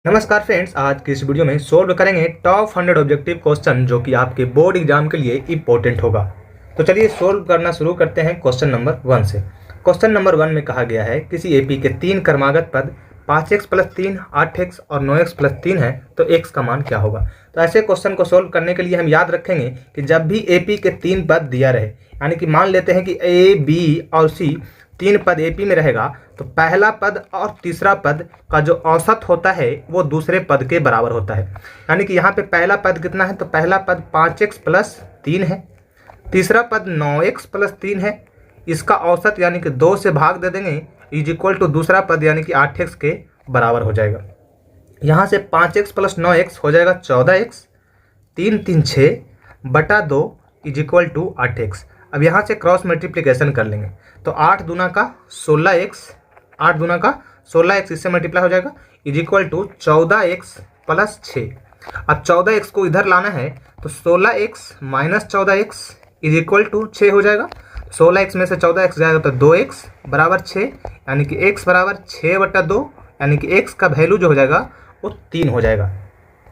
नमस्कार फ्रेंड्स, आज की इस वीडियो में सोल्व करेंगे टॉप 100 ऑब्जेक्टिव क्वेश्चन जो कि आपके बोर्ड एग्जाम के लिए इंपॉर्टेंट होगा। तो चलिए सोल्व करना शुरू करते हैं क्वेश्चन नंबर 1 से। क्वेश्चन नंबर 1 में कहा गया है किसी एपी के 3 क्रमागत पद 5x + 3, 8x और 9x + 3 है तो x का मान क्या होगा। तो ऐसे क्वेश्चन को सोल्व करने के लिए हम याद रखेंगे कि जब भी एपी के 3 पद दिया रहे, यानी कि मान लेते हैं कि ए, बी और सी 3 पद एपी में रहेगा, तो पहला पद और तीसरा पद का जो औसत होता है वो दूसरे पद के बराबर होता है। यानी कि यहाँ पे पहला पद कितना है, तो पहला पद 5x + 3 है, तीसरा पद 9x + 3 है, इसका औसत यानी कि 2 से भाग दे देंगे = दूसरा पद यानी कि 8x के बराबर हो जाएगा। यहाँ से 5x + 9x हो जाएगा 14x, 3 3 6 बटा 2 = 8x। अब यहाँ से क्रॉस मल्टीप्लिकेशन कर लेंगे तो 8 दूना का 16x, 8 दूना का 16x इससे मल्टीप्लाई हो जाएगा = 14x + 6। अब 14x को इधर लाना है तो 16x - 14x = 6 हो जाएगा। 16x में से 14x जाएगा तो 2x बराबर 6, यानी कि x बराबर 6/2, यानी कि x का वैल्यू जो हो जाएगा वो 3 हो जाएगा।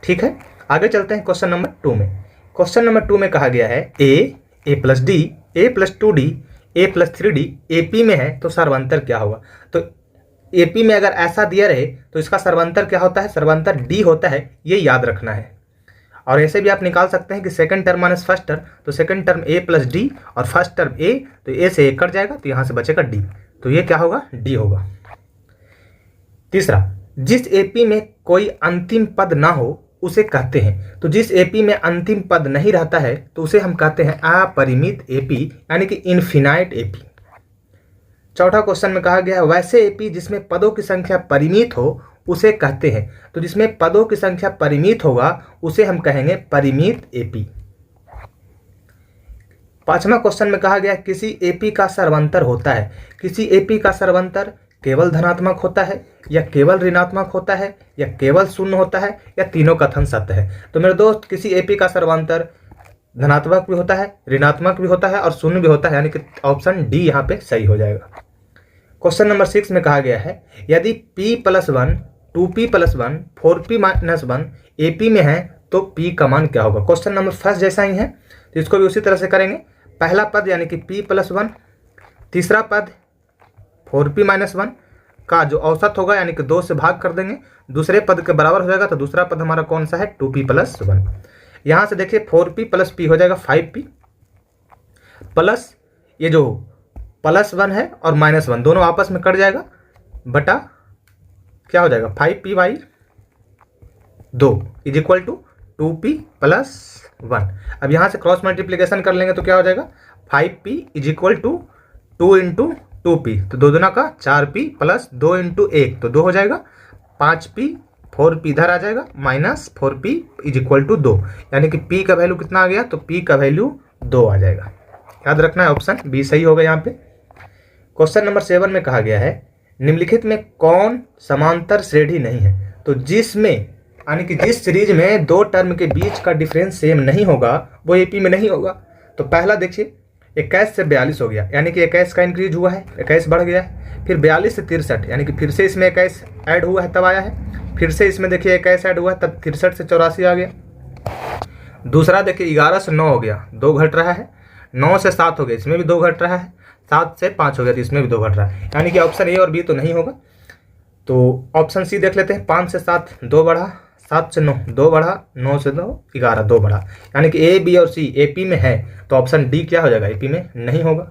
ठीक है, आगे चलते हैं क्वेश्चन नंबर 2 में। क्वेश्चन नंबर 2 में कहा गया है a + d, a + 2d, a + 3d AP में है तो सर्वांतर क्या होगा। तो एपी में अगर ऐसा दिया रहे तो इसका सर्वांतर क्या होता है, सर्वांतर d होता है, ये याद रखना है। और ऐसे भी आप निकाल सकते हैं कि second term minus first term, तो सेकंड टर्म a + d और फर्स्ट टर्म a, तो a से a कट जाएगा तो यहाँ से बचेगा d, तो ये क्या होगा, d होगा। तीसरा, जिस एपी में कोई अंतिम पद ना हो उसे कहते हैं। तो जिस एपी में अंतिम पद नहीं रहता है तो उसे हम कहते हैं अपरिमित एपी, यानी कि इनफिनाइट एपी। चौथा क्वेश्चन में कहा गया है वैसे एपी जिसमें पदों की संख्या परिमित हो उसे कहते हैं। तो जिसमें पदों की संख्या परिमित होगा उसे हम कहेंगे परिमित एपी। पांचवा क्वेश्चन में कहा गया किसी एपी का सर्वांतर होता है। किसी एपी का सर्वांतर केवल धनात्मक होता है या केवल ऋणात्मक होता है या केवल शून्य होता है या तीनों कथन सत्य है। तो मेरे दोस्त, किसी एपी का सर्वांतर धनात्मक भी होता है, ऋणात्मक भी होता है और शून्य भी होता है, यानी कि ऑप्शन डी यहाँ पे सही हो जाएगा। क्वेश्चन नंबर 6 में कहा गया है यदि p + 1, 2p + 1, 4p - 1 एपी में है तो p का मान क्या होगा। क्वेश्चन नंबर फर्स्ट जैसा ही है तो इसको भी उसी तरह से करेंगे। पहला पद यानी कि p + 1, तीसरा पद 4p - 1 का जो औसत होगा यानी कि 2 से भाग कर देंगे, दूसरे पद के बराबर हो जाएगा। तो दूसरा पद हमारा कौन सा है, 2p + 1। यहाँ से देखिए 4p + p हो जाएगा 5p, प्लस ये जो +1 है और -1 दोनों आपस में कट जाएगा, बटा क्या हो जाएगा 5p/2 = 2p + 1। अब यहाँ से क्रॉस मल्टीप्लिकेशन कर लेंगे तो क्या हो जाएगा 5p = 2 × 2p, तो 2 दूना का 4p + 2 × 1 तो 2 हो जाएगा, 5p, 4p इधर आ जाएगा, -4p = 2, यानी कि p का वैल्यू कितना आ गया, तो p का वैल्यू 2 आ जाएगा। याद रखना है ऑप्शन बी सही होगा यहाँ पे। क्वेश्चन नंबर 7 में कहा गया है निम्नलिखित में कौन समांतर श्रेणी नहीं है। तो जिसमें यानी कि जिस सीरीज में 2 टर्म के बीच का डिफरेंस सेम नहीं होगा वो एपी में नहीं होगा। तो पहला देखिए 21 से 42 हो गया, यानी कि 21 का इंक्रीज हुआ है, 21 बढ़ गया है। फिर 42 से 63, यानी कि फिर से इसमें 21 ऐड हुआ है तब आया है। फिर से इसमें देखिए 21 ऐड हुआ है तब 63 से 84 आ गया। दूसरा देखिए 11 से 9 हो गया, 2 घट रहा है। 9 से 7 हो गया, इसमें भी 2 घट रहा है। 7 से 5 हो गया तो इसमें भी 2 घट रहा है, यानी कि ऑप्शन ए और बी तो नहीं होगा। तो ऑप्शन सी देख लेते हैं। 5 से 7 2 बढ़ा, 7 से 9 2 बढ़ा, 9 से 2 11 2 बढ़ा, यानी कि ए, बी और सी एपी में है तो ऑप्शन डी क्या हो जाएगा, एपी में नहीं होगा।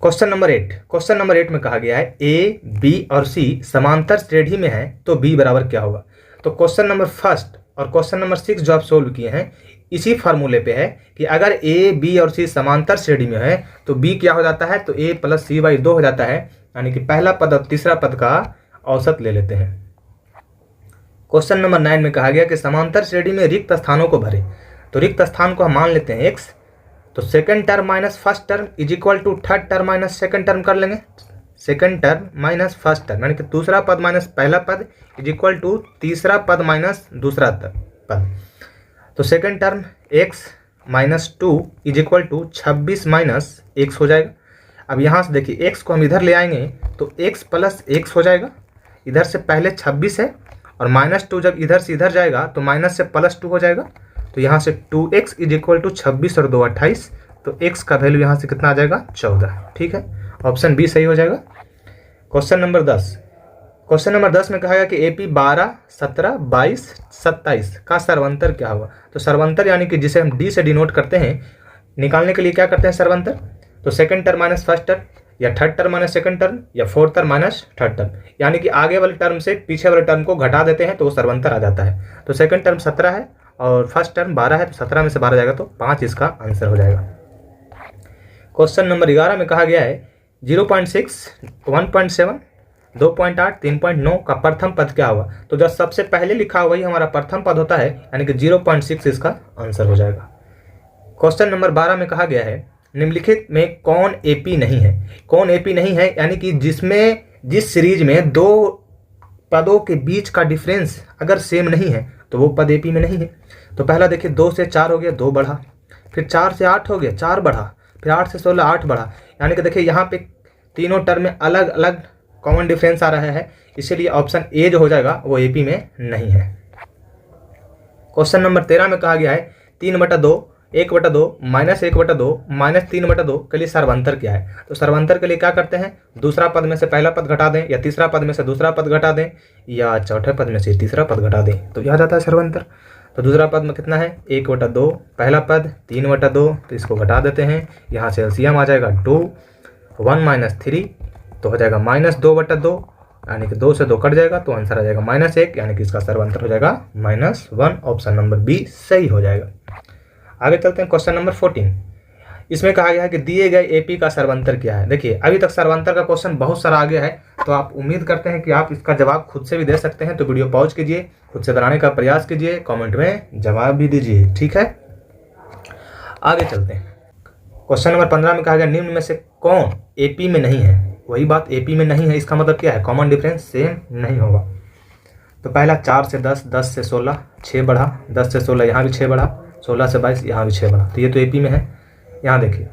क्वेश्चन नंबर 8, क्वेश्चन नंबर 8 में कहा गया है ए, बी और सी समांतर श्रेणी में है तो बी बराबर क्या होगा। तो क्वेश्चन नंबर फर्स्ट और क्वेश्चन नंबर 6 जो आप सोल्व किए हैं इसी फार्मूले पे है कि अगर ए, बी और सी समांतर श्रेणी में है तो बी क्या हो जाता है, तो a + c/2 हो जाता है, यानी कि पहला पद और तीसरा पद का औसत ले लेते हैं। क्वेश्चन नंबर 9 में कहा गया कि समांतर श्रेणी में रिक्त स्थानों को भरें। तो रिक्त स्थान को हम मान लेते हैं x, तो second term minus first term = third term minus second term कर लेंगे। Second term minus first term यानी कि दूसरा पद माइनस पहला पद = तीसरा पद माइनस दूसरा पद। तो सेकंड टर्म x - 2 = 26 - x हो जाएगा। अब यहाँ से देखिए x को हम इधर ले आएंगे तो x + x हो जाएगा। इधर से पहले 26 है और -2 जब इधर से इधर जाएगा तो माइनस से +2 हो जाएगा। तो यहाँ से 2x = 26 और 2 28, तो x का वैल्यू यहाँ से कितना आ जाएगा 14। ठीक है, ऑप्शन बी सही हो जाएगा। Question number 10। क्वेश्चन नंबर 10 में कहा गया कि AP 12, 17, 22, 27 का सर्वंतर क्या होगा। तो सर्वंतर यानी कि जिसे हम D से डिनोट करते हैं, निकालने के लिए क्या करते हैं सर्वंतर, तो second term minus first term, या third term minus second term, या fourth term minus third term, यानी कि आगे वाले टर्म से पीछे वाले टर्म को घटा देते हैं तो वो सर्वंतर आ जाता है। तो सेकंड टर्म 17 है और फर्स्ट टर्म 12 है, तो 17 में से 12 जाएगा तो 5 इसका आंसर हो जाएगा। क्वेश्चन नंबर 11 में कहा गया है 0.6, 1.7, 2.8, 3.9 का प्रथम पद क्या होगा। तो जो सबसे पहले लिखा हुआ वही हमारा प्रथम पद होता है, यानी कि 0.6 इसका आंसर हो जाएगा। क्वेश्चन नंबर 12 में कहा गया है निम्नलिखित में कौन AP नहीं है। कौन AP नहीं है यानी कि जिस सीरीज में दो पदों के बीच का डिफरेंस अगर सेम नहीं है तो वो पद AP में नहीं है। तो पहला देखिए 2 से 4 हो गया, 2 बढ़ा, फिर 4 से 8 हो गया, 4 बढ़ा, फिर 8 से 16, 8 बढ़ा, यानी कि देखिए यहाँ पे तीनों टर्म में अलग अलग कॉमन डिफरेंस आ रहा है, इसीलिए ऑप्शन ए जो हो जाएगा वो AP में नहीं है। क्वेश्चन नंबर 13 में कहा गया है 3/2, 1/2, -1/2, -3/2 के लिए सर्वंतर क्या है। तो सर्वंतर के लिए क्या करते हैं, दूसरा पद में से पहला पद घटा दें, या तीसरा पद में से दूसरा पद घटा दें, या चौथे पद में से तीसरा पद घटा दें, तो यह जाता है सर्वंतर। तो दूसरा पद में कितना है 1/2, पहला पद 3/2, तो इसको घटा देते हैं, यहाँ से LCM आ जाएगा 2, 1 - 3 तो हो जाएगा -2/2, यानी कि 2 से 2 कट जाएगा तो आंसर आ जाएगा -1, यानी कि इसका सर्वंतर हो जाएगा -1। ऑप्शन नंबर बी सही हो जाएगा। आगे चलते हैं क्वेश्चन नंबर 14। इसमें कहा गया है कि दिए गए AP का सर्वंतर क्या है। देखिए अभी तक सर्वंतर का क्वेश्चन बहुत सारा आ गया है, तो आप उम्मीद करते हैं कि आप इसका जवाब खुद से भी दे सकते हैं। तो वीडियो पॉज कीजिए, खुद से बनाने का प्रयास कीजिए, कमेंट में जवाब भी दीजिए। ठीक है, आगे चलते हैं। क्वेश्चन नंबर 15 में कहा गया निम्न में से कौन AP में नहीं है। वही बात, AP में नहीं है इसका मतलब क्या है, कॉमन डिफरेंस सेम नहीं होगा। तो पहला 4 से 10, 10 से 16, 6 बढ़ा, 10 से 16 यहाँ भी 6 बढ़ा, 16 से 22 यहाँ भी 6 बढ़ा, तो ये तो AP में है। यहाँ देखिए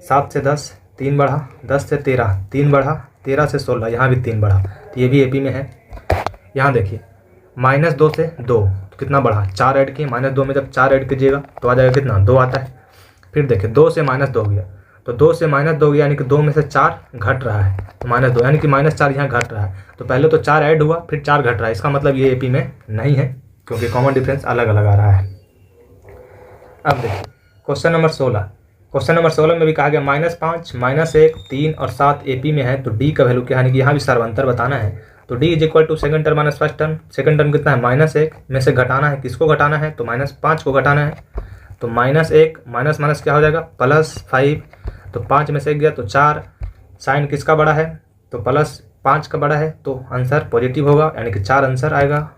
7 से 10, 3 बढ़ा, 10 से 13, 3 बढ़ा, 13 से 16 यहाँ भी 3 बढ़ा, तो ये भी AP में है। यहाँ देखिए -2 से 2 तो कितना बढ़ा, 4 ऐड किए, -2 में जब 4 ऐड कीजिएगा तो आ जाएगा कितना, 2 आता है। फिर देखिए 2 से -2 हो गया, तो 2 से -2 गया, यानी कि 2 में से 4 घट रहा है, तो -2 यानी कि -4 यहाँ घट रहा है। तो पहले तो 4 ऐड हुआ, फिर 4 घट रहा है, इसका मतलब ये AP में नहीं है, क्योंकि कॉमन डिफरेंस अलग अलग आ रहा है। अब देखिए क्वेश्चन नंबर 16। क्वेश्चन नंबर 16 में भी कहा गया -5, -1, 3 और 7 AP में है, तो D का वैल्यू क्या है, यानी कि यहाँ भी सर्वंतर बताना है। तो D = second term minus first term, second term कितना है -1 में से घटाना है, किसको घटाना है, तो -5 को घटाना है। तो -1 माइनस क्या हो जाएगा +5, तो 5 में से 1 गया तो 4, साइन किसका बड़ा है, तो +5 का बड़ा है, तो आंसर पॉजिटिव होगा, यानी कि 4 आंसर आएगा।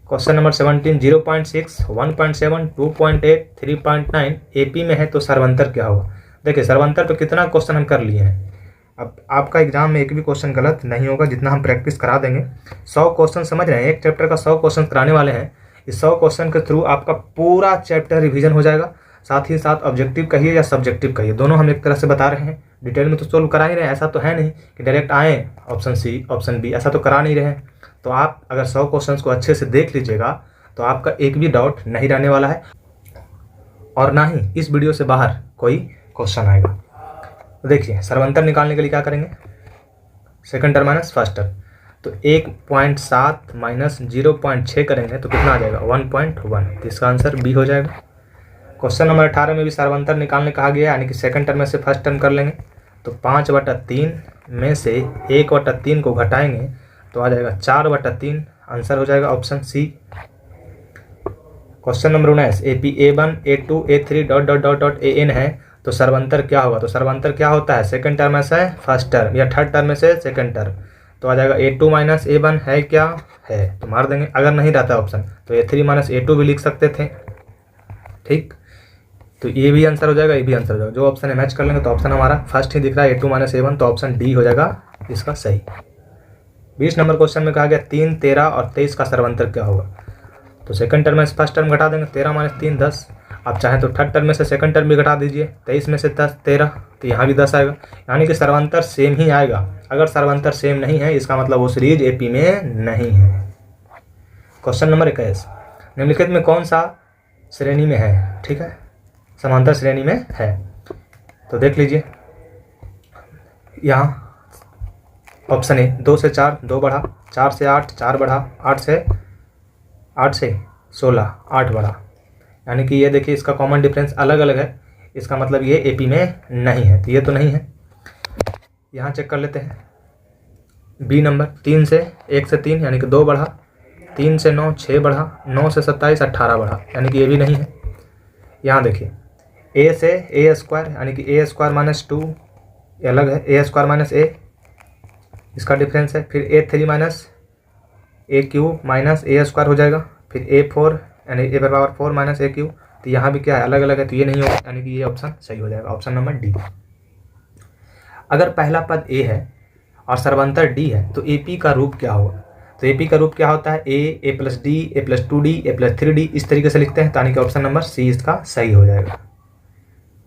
क्वेश्चन नंबर 17 0.6, 1.7, 2.8, 3.9 AP में है, तो सर्वंतर क्या होगा। देखिए सर्वंतर पे कितना क्वेश्चन हम कर लिए हैं। अब आपका एग्जाम में एक भी क्वेश्चन गलत नहीं होगा, जितना हम प्रैक्टिस करा देंगे। 100 क्वेश्चन समझ रहे हैं, एक चैप्टर का 100 क्वेश्चन कराने वाले हैं। इस 100 क्वेश्चन के थ्रू आपका पूरा चैप्टर रिवीजन हो जाएगा, साथ ही साथ ऑब्जेक्टिव कहिए या सब्जेक्टिव कहिए, दोनों हम एक तरह से बता रहे हैं। डिटेल में तो सोल्व करा ही रहे हैं, ऐसा तो है नहीं कि डायरेक्ट आए ऑप्शन सी ऑप्शन बी, ऐसा तो करा नहीं रहे हैं। तो आप अगर 100 क्वेश्चंस को अच्छे से देख लीजिएगा तो आपका एक भी डाउट नहीं रहने वाला है, और ना ही इस वीडियो से बाहर कोई क्वेश्चन आएगा। तो देखिए सर्वंतर निकालने के लिए क्या करेंगे, second term minus first term, तो 1.7 माइनस 0.6 करेंगे तो कितना आ जाएगा 1.1, तो इसका आंसर बी हो जाएगा। क्वेश्चन नंबर 18 में भी सर्वंतर निकालने कहा गया है, यानी कि सेकंड टर्म में से फर्स्ट टर्म कर लेंगे, तो 5/3 में से 1/3 को घटाएंगे तो आ जाएगा 4/3, आंसर हो जाएगा option C. Question number 19 AP A1, A2, A3 ... AN है, तो सर्वंतर क्या होगा। तो सर्वंतर क्या होता है, सेकंड टर्म में से फर्स्ट टर्म या थर्ड टर्म में से सेकंड टर्म, तो आ जाएगा A2 - A1 है क्या है, तो मार देंगे। अगर नहीं रहता ऑप्शन तो A3 - A2 भी लिख सकते थे, ठीक। तो ये भी आंसर हो जाएगा, ये भी आंसर हो जाएगा, जो ऑप्शन है मैच कर लेंगे। तो ऑप्शन हमारा फर्स्ट ही दिख रहा है A2 - A1, तो ऑप्शन डी हो जाएगा इसका सही। 20 नंबर क्वेश्चन में कहा गया 3, 13 और 23 का सर्वंतर क्या होगा। तो सेकंड टर्म में से फर्स्ट टर्म घटा देंगे, 13 - 3 10। आप चाहें तो थर्ड टर्म में से सेकंड टर्म भी घटा दीजिए, 23 में से 10 13, तो यहाँ भी 10 आएगा, यानी कि सर्वंतर सेम ही आएगा। अगर सर्वंतर सेम नहीं है इसका मतलब वो सीरीज AP में नहीं है। क्वेश्चन नंबर 21, निम्नलिखित में कौन सा श्रेणी में है? ठीक है, समांतर श्रेणी में है। तो देख लीजिए यहाँ ऑप्शन ए 2 से 4 2 बढ़ा, 4 से 8 4 बढ़ा, 8 से 16 8 बढ़ा, यानी कि ये देखिए इसका कॉमन डिफरेंस अलग अलग है, इसका मतलब ये एपी में नहीं है, तो ये तो नहीं है। यहाँ चेक कर लेते हैं बी नंबर 3 से 1 से 3 यानी कि 2 बढ़ा, 3 से 9 6 बढ़ा, 9 से 27 18 बढ़ा, यानी कि ये भी नहीं है। यहाँ देखिए ए से ए स्क्वायर यानी कि ए स्क्वायर माइनस 2 अलग है, ए स्क्वायर माइनस ए इसका डिफरेंस है, फिर A3 माइनस ए क्यूब माइनस ए स्क्वायर हो जाएगा, फिर A4 यानी ए पावर 4 माइनस ए क्यूब, तो यहाँ भी क्या है अलग अलग है, तो ये नहीं होगा, यानी कि ये ऑप्शन सही हो जाएगा, ऑप्शन नंबर डी। अगर पहला पद ए है और सर्वंतर डी है तो एपी का रूप क्या होगा? तो एपी का रूप क्या होता है? A plus D, A plus 2D, A plus 3D, इस तरीके से लिखते हैं, यानी कि ऑप्शन नंबर सी इसका सही हो जाएगा।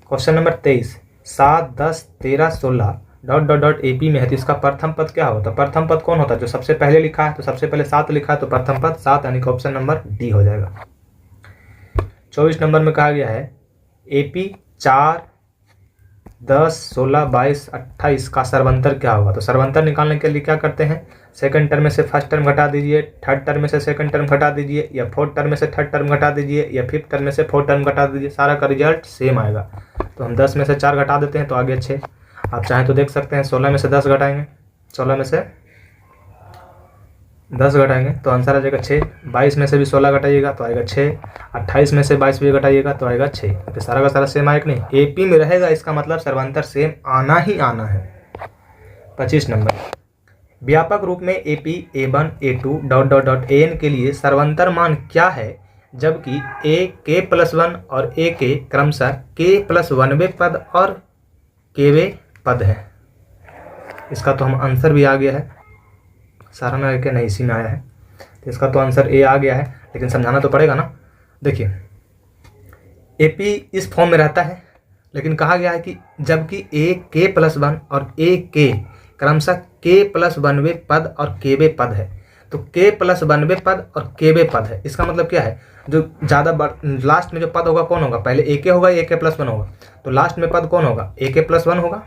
Question number 23, 7 10 13 16 dot dot dot AP में है, तो इसका प्रथम पद क्या होता है? प्रथम पद कौन होता है? जो सबसे पहले लिखा है, तो सबसे पहले 7 लिखा है, तो प्रथम पद 7, यानी कि ऑप्शन नंबर डी हो जाएगा। 24 नंबर में कहा गया है एपी 4 10 16 22 28 का सर्वंतर क्या होगा? तो सर्वंतर निकालने के लिए क्या करते हैं? सेकंड टर्म में से फर्स्ट टर्म घटा दीजिए, थर्ड टर्म में से सेकंड टर्म घटा दीजिए, या फोर्थ टर्म में से थर्ड टर्म घटा दीजिए, या फिफ्थ टर्म में से फोर्थ टर्म घटा दीजिए, सारा का रिजल्ट सेम आएगा। तो हम 10 में से 4 घटा देते हैं तो आगे 6, आप चाहें तो देख सकते हैं 16 में से 10 घटाएंगे, 16 में से 10 घटाएंगे तो आंसर आ जाएगा 6, 22 में से भी 16 घटाइएगा तो आएगा 6, 28 में से 22 भी घटाइएगा तो आएगा 6, तो सारा का सारा सेम आएगा नहीं, एपी में रहेगा, इसका मतलब सर्वांतर सेम आना ही आना है। 25 नंबर, व्यापक रूप में AP A1 A2 dot dot dot AN के लिए सर्वंतर मान क्या है जबकि ए के प्लस 1 और ए के क्रमशः के प्लस 1वें पद और केवे पद है? इसका तो हम आंसर भी आ गया है, सारा में क्या नहीं इसी में आया है, तो इसका तो आंसर ए आ गया है, लेकिन समझाना तो पड़ेगा ना। देखिए एपी इस फॉर्म में रहता है, लेकिन कहा गया है कि जबकि ए के प्लस 1 और ए के क्रमशः के प्लस 1वें पद और केवे पद है, तो के प्लस 1वें पद और केवे पद है, इसका मतलब क्या है? जो ज़्यादा लास्ट में जो पद होगा कौन होगा? पहले ए के होगा, ए के प्लस 1 होगा, तो लास्ट में पद कौन होगा? ए के प्लस 1 होगा,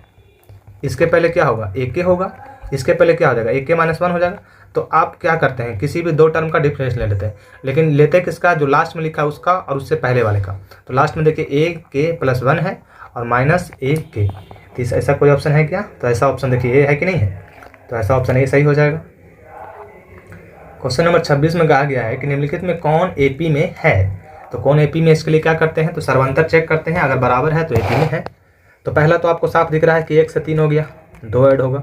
इसके पहले क्या होगा? ए के होगा, इसके पहले क्या हो जाएगा? ए के माइनस 1 हो जाएगा। तो आप क्या करते हैं, किसी भी 2 टर्म का डिफरेंस ले लेते हैं, लेकिन लेते किसका? जो लास्ट में लिखा है उसका और उससे पहले वाले का। तो लास्ट में देखिए ए के प्लस 1 है और माइनस ए के, तो ऐसा कोई ऑप्शन है क्या? तो ऐसा ऑप्शन देखिए ए है कि नहीं है, तो ऐसा ऑप्शन ए सही हो जाएगा। क्वेश्चन नंबर 26 में कहा गया है कि निम्नलिखित में कौन एपी में है? तो कौन एपी में, इसके लिए क्या करते हैं? तो सर्वंतर चेक करते हैं, अगर बराबर है तो एपी में है। तो पहला तो आपको साफ दिख रहा है कि 1 से 3 हो गया 2 ऐड होगा,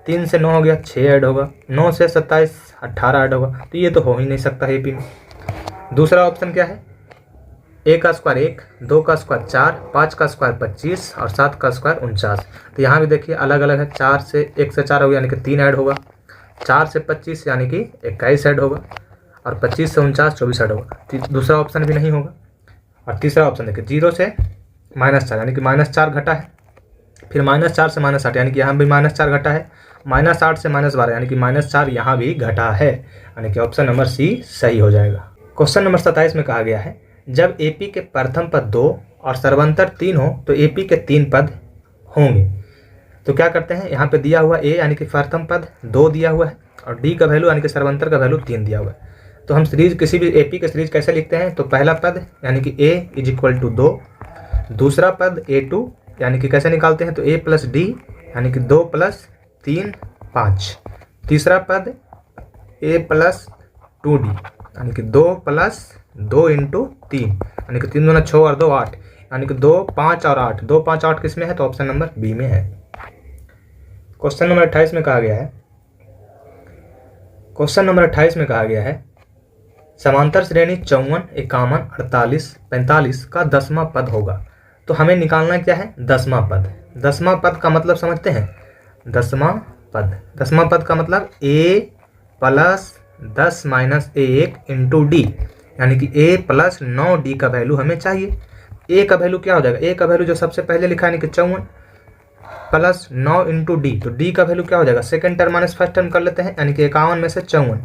3 से 9 हो गया 6 ऐड होगा, 9 से 27 18 ऐड होगा, तो ये तो हो ही नहीं सकता एपी में। दूसरा ऑप्शन क्या है? ए का स्क्वायर 1, 2 का स्क्वायर 4, 5 का स्क्वायर 25 और 7 का स्क्वायर 49। तो यहाँ भी देखिए अलग अलग है, 4 से 1 से 4 हो गया यानी कि 3 ऐड होगा, 4 से 25 यानी कि 21 ऐड होगा, और 25 से 49 24 ऐड होगा, दूसरा ऑप्शन भी नहीं होगा। और तीसरा ऑप्शन देखिए 0 से -4 यानी कि -4 घटा है, फिर -4 से -8 यानी कि यहाँ भी -4 घटा है, -8 से -12 यानी कि -4 यहाँ भी घटा है, यानी कि ऑप्शन नंबर सी सही हो जाएगा। क्वेश्चन नंबर 27 में कहा गया है जब एपी के प्रथम पद 2 और सर्वंतर 3 हो तो एपी के 3 पद होंगे। तो क्या करते हैं, यहाँ पे दिया हुआ ए यानी कि प्रथम पद 2 दिया हुआ है और डी का वैल्यू यानी कि सर्वंतर का वैल्यू 3 दिया हुआ है। तो हम सीरीज किसी भी एपी के सीरीज कैसे लिखते हैं? तो पहला पद यानी कि ए = 2, दूसरा पद A2 यानी कि कैसे निकालते हैं? तो a प्लस डी यानी कि 2 + 3 5, तीसरा पद a + 2d यानी कि 2 + 2 × 3 यानी कि 3 दूना 6 और 2 8 यानी कि 2 5 और 8, 2 5 8 किस में है? तो ऑप्शन नंबर बी में है। क्वेश्चन नंबर 28 में कहा गया है समांतर श्रेणी 54 51 48 45 का 10वां पद होगा। तो हमें निकालना क्या है? 10वां पद। 10वां पद का मतलब समझते हैं? 10वां पद का मतलब a + 10 - a1 × d यानी कि a + 9d का वैल्यू हमें चाहिए। a का वैल्यू क्या हो जाएगा? a का वैल्यू जो सबसे पहले लिखा है यानी कि 54 + 9 × d, तो d का वैल्यू क्या हो जाएगा? Second term minus first term कर लेते हैं यानी कि 51 में से 54,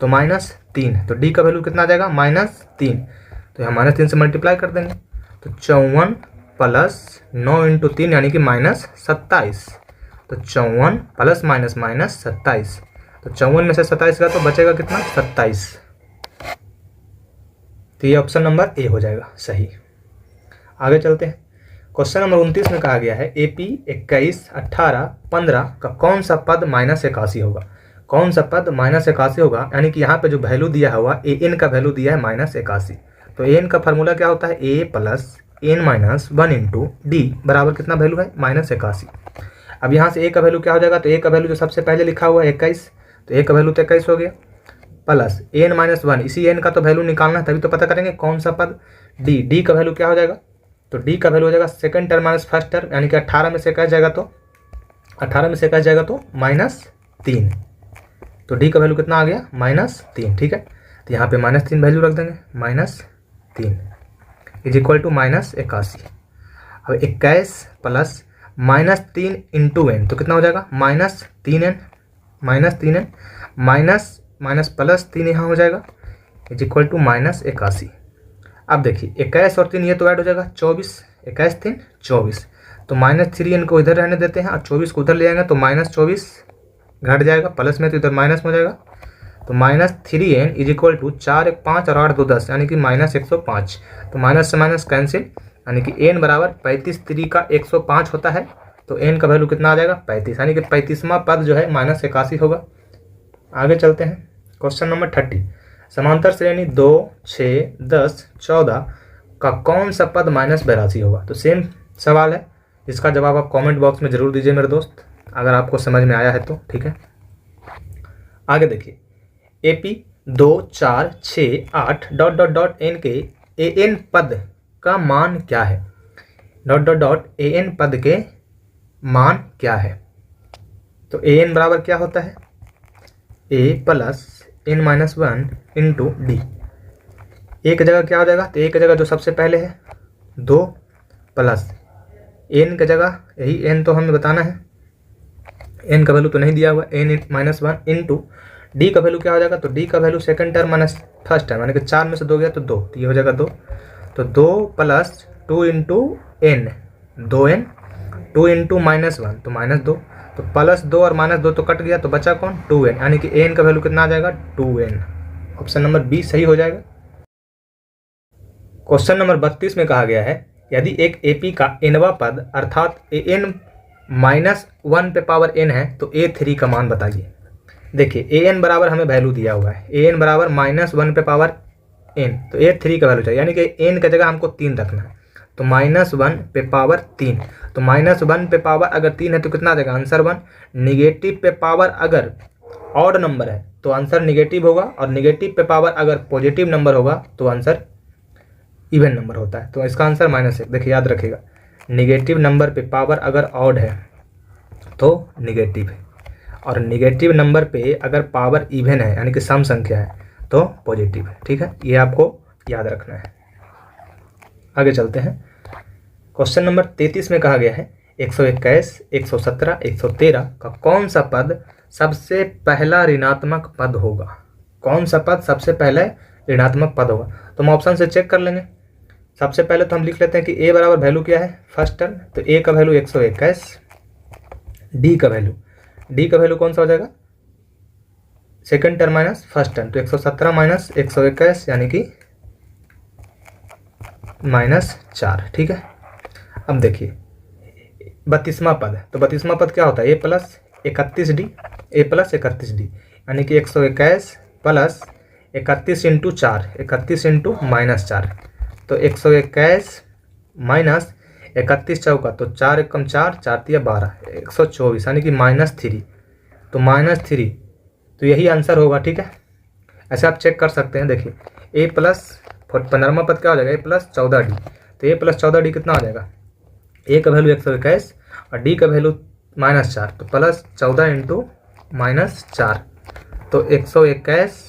तो -3, तो डी का वैल्यू कितना आ जाएगा -3, तो यहाँ -3 से मल्टीप्लाई कर देंगे, तो 54 प्लस 9 इंटू 3 यानी कि -27, तो 54 प्लस माइनस -27, तो 54 में से 27 का तो बचेगा कितना 27, तो ये ऑप्शन नंबर ए हो जाएगा सही। आगे चलते हैं। क्वेश्चन नंबर 29 में कहा गया है AP 21, 18, 15 का कौन सा पद -81 होगा। कौन सा पद -81 होगा, यानी कि यहाँ पे जो वैल्यू दिया हुआ AN का वैल्यू दिया है -81, तो AN का फार्मूला क्या होता है A plus N minus 1 into D बराबर कितना वैल्यू है -81। अब यहाँ से A का वैल्यू क्या हो जाएगा, तो A का वैल्यू जो सबसे पहले लिखा हुआ है 21, तो A का वैल्यू तो 21 हो गया, प्लस N माइनस 1, इसी N का तो वैल्यू निकालना है तभी तो पता करेंगे कौन सा पद। D का वैल्यू क्या हो जाएगा, तो D का वैल्यू हो जाएगा second term minus first term, यानी कि 18 में से 21 जाएगा तो -3, तो D का वैल्यू कितना आ गया -3, ठीक है। तो यहाँ पे -3 वैल्यू रख देंगे, -3 इज इक्वल टू -81। अब 21 प्लस -3 इंटू एन, तो कितना हो जाएगा -3n माइनस प्लस 3 यहाँ हो जाएगा इज इक्वल टू -81। अब देखिए 21 और 3 ये तो ऐड हो जाएगा 24, 21 3 24, तो -3n को इधर रहने देते हैं और 24 को उधर ले जाएंगे तो -24 घट जाएगा, प्लस में तो इधर माइनस में हो जाएगा, तो -3n इज इक्वल टू 4 1 5 और 8 2 10 यानी कि -105, तो माइनस से माइनस कैंसिल, यानी कि n बराबर 35 3 का 105 होता है, तो n का वैल्यू कितना आ जाएगा 35, यानी कि 35वां पद जो है -81 होगा। आगे चलते हैं। क्वेश्चन नंबर 30, समांतर श्रेणी 2 6 10 14 का कौन सा पद -82 होगा। तो सेम सवाल है, इसका जवाब आप कमेंट बॉक्स में जरूर दीजिए मेरे दोस्त, अगर आपको समझ में आया है तो, ठीक है। आगे देखिए, AP 2 4 6 8 ... n के an पद का मान क्या है। ... an पद के मान क्या है, तो an बराबर क्या होता है a plus n minus 1 into D. एक जगह क्या हो जाएगा, तो एक जगह जो सबसे पहले है 2 प्लस n का जगह यही n तो हमें बताना है, n का वैल्यू तो नहीं दिया हुआ, n माइनस 1 इंटू डी का वैल्यू क्या हो जाएगा, तो डी का value second term minus first term, यानी कि 4 में से 2 गया तो 2, तो ये हो जाएगा 2, तो 2 plus 2 into n 2n 2 into -1 तो -2, तो +2 और -2 तो कट गया, तो बचा कौन 2n, यानी कि n का वैल्यू कितना आ जाएगा 2n। ऑप्शन नंबर बी सही हो जाएगा। क्वेश्चन नंबर 32 में कहा गया है, यदि एक AP का nवां पद अर्थात an माइनस 1 पे पावर n है तो A3 का मान बताइए। देखिए an बराबर हमें वैल्यू दिया हुआ है, an बराबर -1 पे पावर n, तो A3 का वैल्यू चाहिए, यानी कि n का जगह हमको 3 रखना है, तो -1 पे पावर 3, तो -1 पे पावर अगर 3 है तो कितना आ जाएगा आंसर 1। निगेटिव पे पावर अगर ऑड नंबर है तो आंसर निगेटिव होगा, और निगेटिव पे पावर अगर पॉजिटिव नंबर होगा तो आंसर इवन नंबर होता है, तो इसका आंसर -1। देखिए याद रखिएगा, निगेटिव नंबर पे पावर अगर ऑड है तो निगेटिव है, और निगेटिव नंबर पे अगर पावर इवन है यानी कि सम संख्या है तो पॉजिटिव है, ठीक है, ये आपको याद रखना है। आगे चलते हैं। क्वेश्चन नंबर 33 में कहा गया है, 121 117 113 का कौन सा पद सबसे पहला ऋणात्मक पद होगा। कौन सा पद सबसे पहले ऋणात्मक पद होगा, तो हम ऑप्शन से चेक कर लेंगे। सबसे पहले तो हम लिख लेते हैं कि a बराबर वैल्यू क्या है फर्स्ट टर्म, तो a का वैल्यू 121, d का वैल्यू कौन सा हो जाएगा second term minus first term, तो 117 माइनस 121 यानी कि -4, ठीक है। अब देखिए 32वां पद है, तो 32वां पद क्या होता है a प्लस 31d, यानी कि 121 प्लस 31 इंटू 4, 31 इंटू -4, तो 121 माइनस 31 चौका, तो 4 एकम 4 4 तिया 12 124, यानी कि -3, तो -3, तो यही आंसर होगा, ठीक है। ऐसे आप चेक कर सकते हैं। देखिए a प्लस 15वां पद क्या हो जाएगा a प्लस 14d, तो a प्लस 14d कितना हो जाएगा, a का वैल्यू 121 और d का वैल्यू -4, तो प्लस 14 इंटू -4, तो 121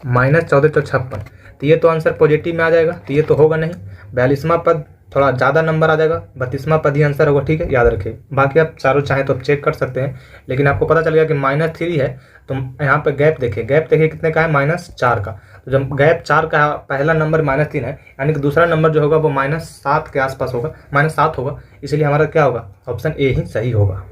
-14 तो 56, तो ये तो आंसर पॉजिटिव में आ जाएगा, तो ये तो होगा नहीं। 42वां पद थोड़ा ज़्यादा नंबर आ जाएगा, 32वां पद ही आंसर होगा, ठीक है, याद रखिए। बाकी आप चारों चाहें तो आप चेक कर सकते हैं, लेकिन आपको पता चल गया कि -3 है, तो यहाँ पे गैप देखिए, कितने का है, -4 का। तो जब गैप 4 का है, पहला नंबर -3 है, यानी कि दूसरा नंबर जो होगा वो -7 के आसपास होगा, -7 होगा, इसलिए हमारा क्या होगा, ऑप्शन ए ही सही होगा।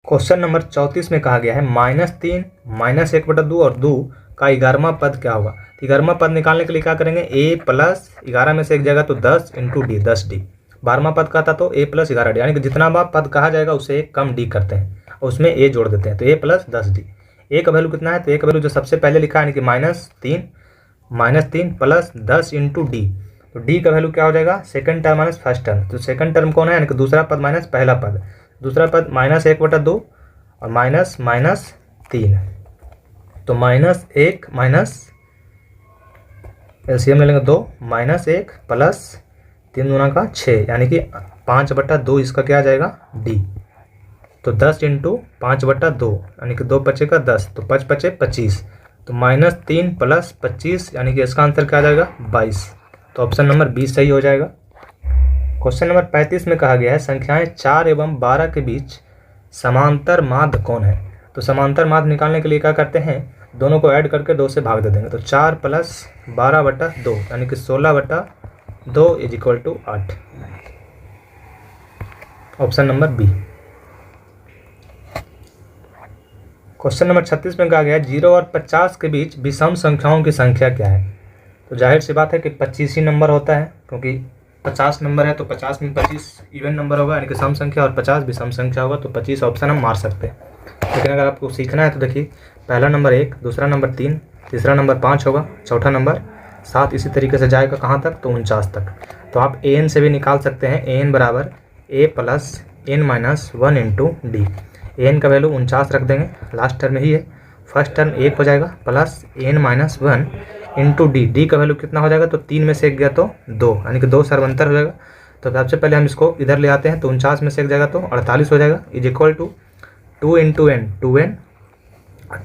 क्वेश्चन नंबर 34 में कहा गया है -3 -1/2 और 2 का 11वां पद क्या होगा। 11वां पद निकालने के लिए क्या करेंगे, a प्लस 11 में से एक जगह तो 10 इंटू डी, 10d। 12वां पद का था तो a प्लस 11d, यानी कि जितना बार पद कहा जाएगा उसे एक कम d करते हैं और उसमें a जोड़ देते हैं, तो a प्लस 10d। a का वैल्यू कितना है, तो a का वैल्यू जो सबसे पहले लिखा है यानी कि -3 प्लस 10 इंटू डी, तो d का वैल्यू क्या हो जाएगा, second term minus first term. तो सेकंड टर्म कौन है, यानी कि दूसरा पद माइनस पहला पद, दूसरा पद -1/2 और -3, तो -1 माइनस एलसीएम ले लेंगे 2, -1 प्लस 3 दूना का 6, यानी कि 5/2 इसका क्या आ जाएगा, डी। तो 10 इंटू 5/2 यानी कि 2 बचे का 10, तो 5 बचे 25, तो -3 प्लस 25 यानी कि इसका आंसर क्या आ जाएगा, 22। तो ऑप्शन नंबर 20 सही हो जाएगा। क्वेश्चन नंबर 35 में कहा गया है संख्याएं 4 एवं 12 के बीच समांतर माध्य कौन है। तो समांतर माध्य निकालने के लिए क्या करते हैं, दोनों को ऐड करके 2 से भाग दे देंगे, तो 4 प्लस 12/2 यानी कि 16/2 = 8, option number B. Question number 36 में कहा गया है 0 और 50 के बीच विषम संख्याओं की संख्या क्या है। तो जाहिर सी बात है कि 25 ही नंबर होता है, क्योंकि 50 नंबर है तो 50 में 25 इवन नंबर होगा, यानी कि सम संख्या, और 50 भी सम संख्या होगा, तो 25 ऑप्शन हम मार सकते हैं। लेकिन अगर आपको सीखना है तो देखिए, पहला नंबर 1, दूसरा नंबर 3, तीसरा नंबर 5 होगा, चौथा नंबर 7, इसी तरीके से जाएगा कहाँ तक, तो 49 तक। तो आप an से भी निकाल सकते हैं, an बराबर a plus n-1 into D. an का वैल्यू 49 रख देंगे, लास्ट टर्म ही है, फर्स्ट टर्म 1 हो जाएगा plus n-1 into D. D का वैल्यू कितना हो जाएगा, तो 3 में से 1 गया तो 2, यानी कि 2 सर्वंतर हो जाएगा। तो सबसे पहले हम इसको इधर ले आते हैं, तो 49 में से 1 जाएगा तो 48 हो जाएगा, = 2 इंटू n 2n,